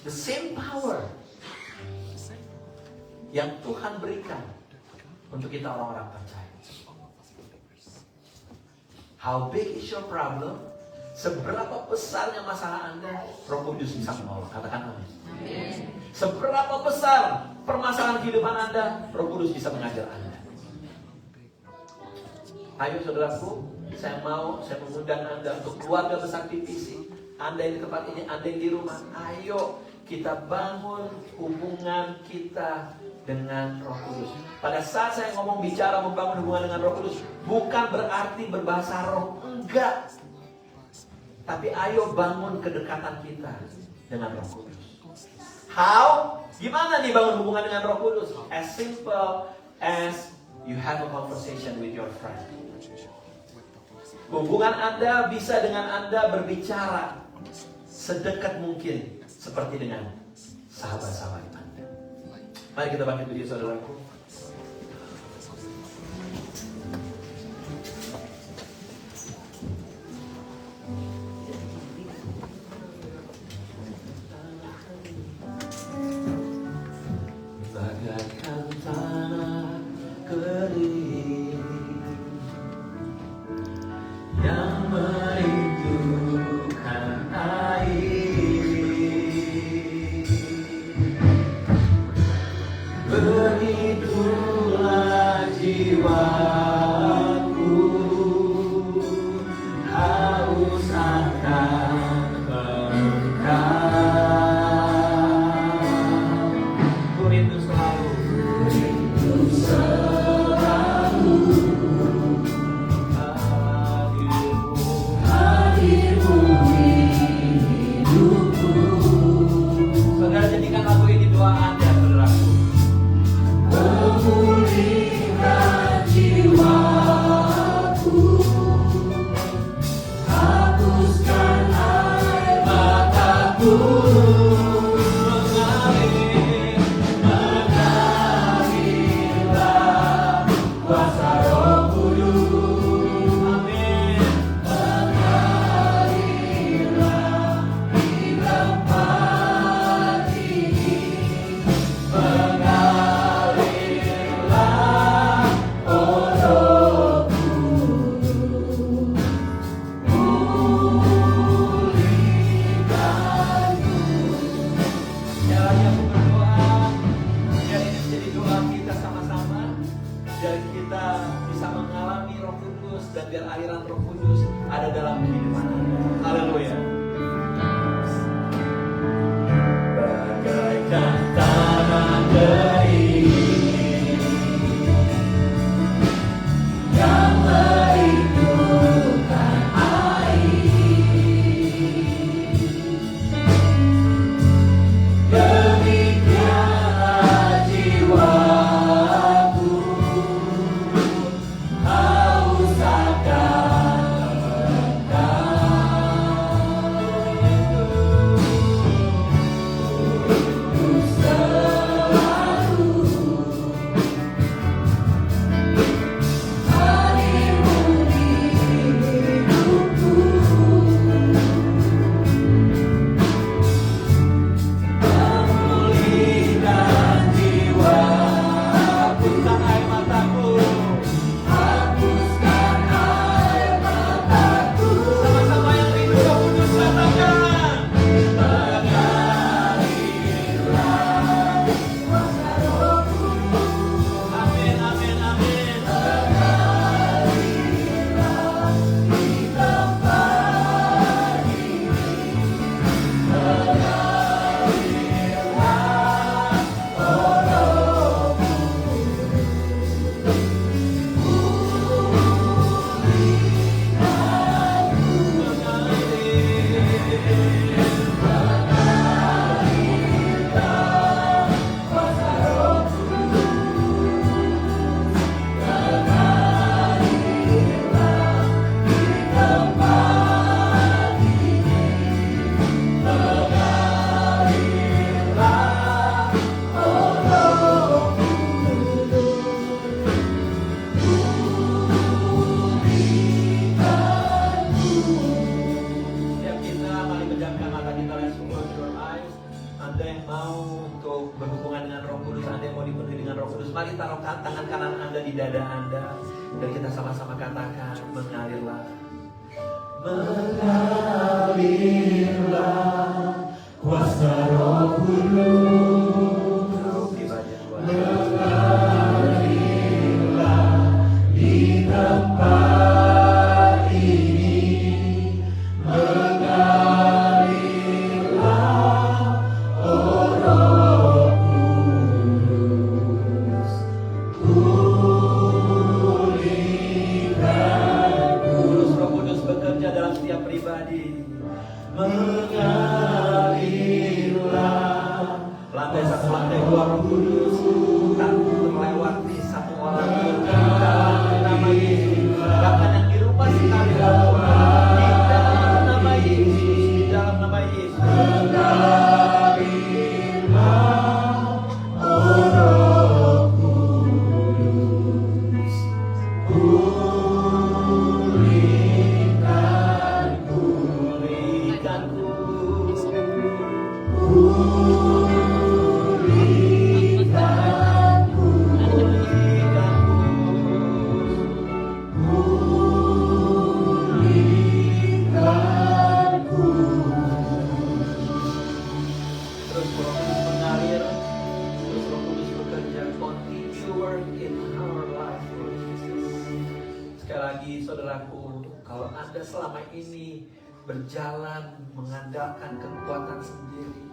The same power yang Tuhan berikan untuk kita orang-orang percaya. How big is your problem? Seberapa besarnya masalah Anda, Roh Kudus bisa menolong. Katakan amin. Seberapa besar permasalahan kehidupan Anda, Roh Kudus bisa mengajar Anda. Ayo saudaraku, saya mengundang Anda untuk keluarga besar PPC. Anda yang di tempat ini, Anda yang di rumah, ayo kita bangun hubungan kita dengan Roh Kudus. Pada saat saya ngomong bicara membangun hubungan dengan Roh Kudus, bukan berarti berbahasa roh, enggak. Tapi ayo bangun kedekatan kita dengan Roh Kudus. How? Gimana nih bangun hubungan dengan Roh Kudus? As simple as you have a conversation with your friend. Hubungan Anda bisa dengan Anda berbicara sedekat mungkin seperti dengan sahabat-sahabat Anda. Mari kita bangkit berdiri, saudaraku. Bagaikan tanah kering yang merindukan air, begitulah jiwaku haus akan Engkau. Ku rindu selalu Saudara, jadikan lagu ini doa Anda, saudaraku. Pulihkan jiwaku, hapuskan air mataku, mengalirlah kuasa Roh Kudus. Amin. Mengalirlah di tempat ini, mengalirlah, oh Roh Kudus, pulihkanku. Ya, aku berdoa, biar ini menjadi doa kita sama-sama, biar kita bisa mengalami Roh Kudus dan biar aliran Roh Kudus ada dalam kehidupan Anda. Haleluya. Bagaikan tanah kering yang merindukan air, demikianlah jiwaku haus akan Sama-sama yang rindu Roh Kudus katakan. Amin, amin, amin. Setiap kita mari pejamkan mata kita, let's close your eyes. Anda yang mau untuk berhubungan dengan Roh Kudus, Anda yang mau dipenuhi dengan Roh Kudus, mari taruh tangan kanan Anda di dada Anda dan kita sama-sama katakan, mengalirlah. Mengalirlah kuasa Roh Kudus, mengalirlah di tempat ini, mengalirlah oh Roh Kudus, pulihkan Terus Roh Kudus bekerja dalam setiap pribadi. mengalirlah Lantai satu, lantai dua, Roh Kudus tak melewati satu orang pun di dalam nama Yesus. Bahkan yang di rumah sekali di dalam nama Yesus, di dalam nama Yesus. Terus Roh Kudus mengalir, terus Roh Kudus bekerja. Continue work in our life, Lord Jesus. Sekali lagi saudaraku, kalau Anda selama ini berjalan mengandalkan kekuatan sendiri,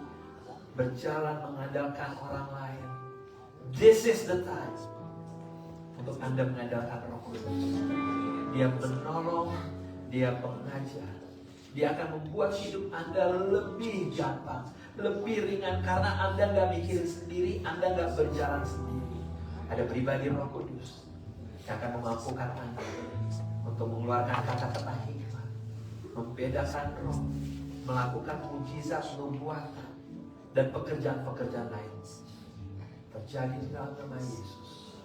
berjalan mengandalkan orang lain, this is the time untuk Anda mengandalkan Roh Kudus. Dia menolong, dia pengajar. Dia akan membuat hidup Anda lebih gampang, lebih ringan karena Anda nggak mikirin sendiri, Anda nggak berjalan sendiri. Ada pribadi Roh Kudus yang akan memampukan Anda untuk mengeluarkan kata-kata hikmat, membedakan roh, melakukan mujizat nubuatan dan pekerjaan-pekerjaan lain. Terjadi di dalam nama Yesus.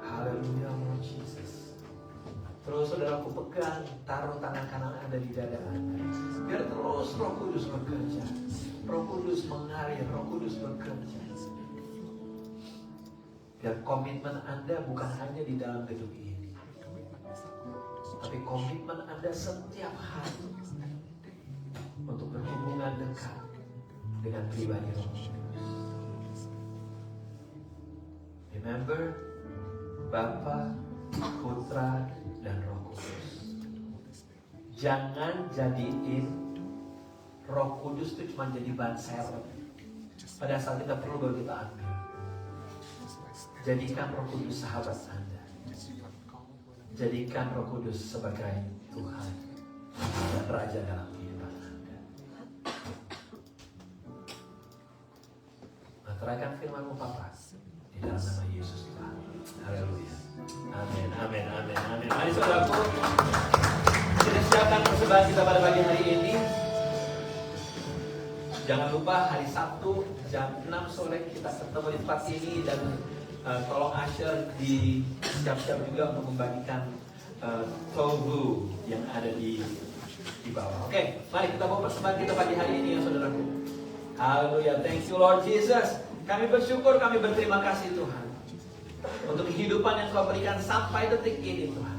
Haleluya, Lord Jesus. Terus saudaraku pegang, taruh tangan kanan Anda di dada Anda. Biar terus Roh Kudus bekerja. Roh Kudus mengalir, Roh Kudus bekerja. Biar komitmen Anda bukan hanya di dalam gedung ini, tapi komitmen Anda setiap hari untuk berhubungan dekat dengan pribadi Roh Kudus. Remember, Bapa, Putra, dan Roh Kudus. Jangan jadiin Roh Kudus itu cuma jadi ban serep. Pada saat kita perlu baru kita ambil. Jadikan Roh Kudus sahabat Anda. Jadikan Roh Kudus sebagai Tuhan dan Raja dalam kehidupan Anda. Meteraikan firman-Mu Bapa di dalam nama Yesus Tuhan. Haleluya. Amin, amin, amin, amin. Mari saudaraku, kita siapkan persembahan kita pada pagi hari ini. Jangan lupa hari Sabtu jam 6 sore kita ketemu di tempat ini dan tolong Asher di siap-siap juga untuk membagikan tohu yang ada di bawah. Oke, mari kita bawa persembahan kita pagi hari ini ya saudaraku. Haleluya, thank you Lord Jesus. Kami bersyukur, kami berterima kasih Tuhan untuk kehidupan yang Kau berikan sampai detik ini Tuhan.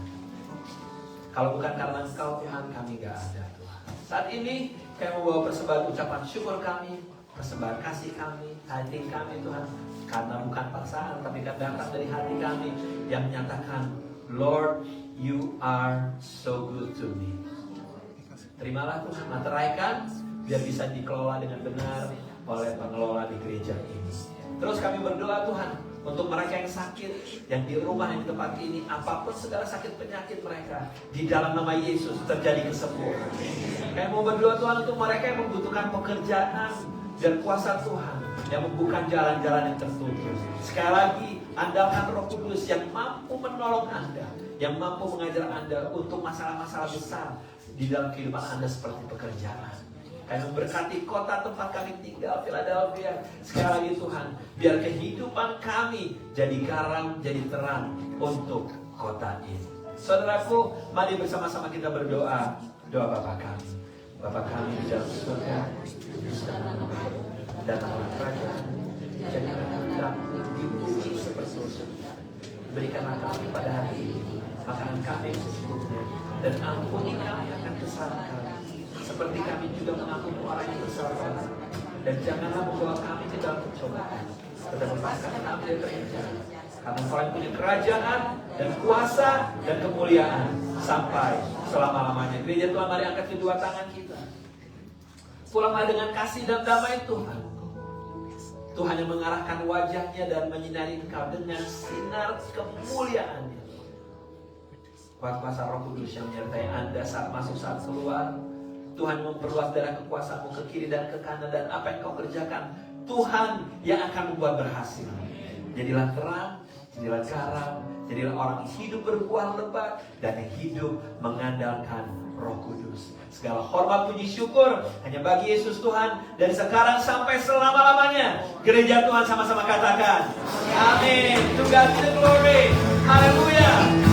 Kalau bukan karena Engkau Tuhan, kami gak ada Tuhan. Saat ini kami membawa persembahan ucapan syukur kami, persembahan kasih kami, tithing kami Tuhan. Karena bukan paksaan, tapi kan datang dari hati kami yang menyatakan, Lord, you are so good to me. Terimalah Tuhan, materaikan biar bisa dikelola dengan benar oleh pengelola di gereja ini. Terus kami berdoa Tuhan untuk mereka yang sakit, yang di rumah, yang di tempat ini, apapun segala sakit penyakit mereka, di dalam nama Yesus terjadi kesembuhan. Kami mau berdoa Tuhan untuk mereka yang membutuhkan pekerjaan dan kuasa Tuhan yang membuka jalan-jalan yang tertutup. Sekali lagi, andalkan Roh Kudus yang mampu menolong Anda, yang mampu mengajar Anda untuk masalah-masalah besar di dalam kehidupan Anda seperti pekerjaan. Kami memberkati kota tempat kami tinggal, Philadelphia. Sekali lagi Tuhan, biar kehidupan kami jadi garam, jadi terang untuk kota ini. Saudaraku, mari bersama-sama kita berdoa. Doa Bapa kami. Bapa kami di dalam surga, datanglah kerajaan, jadilah kehendakmu di bumi seperti di surga. Berikanlah kami pada hari ini makanan kami secukupnya, dan ampuni kami akan kesalahan kami, seperti kami juga mengampuni orang yang bersalah. Dan janganlah membawa kami ke dalam pencobaan, tetapi lepaskan kami dari kehancuran. Karena Engkau yang punya kerajaan dan kuasa dan kemuliaan sampai selama-lamanya. Gereja Tuhan, mari angkat kedua tangan kita. Pulanglah dengan kasih dan damai Tuhan. Tuhan yang mengarahkan wajahnya dan menyinari engkau dengan sinar kemuliaan-Nya. Kuasa Roh Kudus yang menyertai Anda saat masuk, saat keluar. Tuhan memperluas daerah kekuasaan-Mu ke kiri dan ke kanan, dan apa yang Kau kerjakan, Tuhan yang akan membuat berhasil. Jadilah terang, jadilah garam, jadilah orang yang hidup berbuah lebat dan yang hidup mengandalkan Roh Kudus. Segala hormat, puji, syukur hanya bagi Yesus Tuhan dari sekarang sampai selama-lamanya. Gereja Tuhan sama-sama katakan, amin. To God be the glory. Haleluya.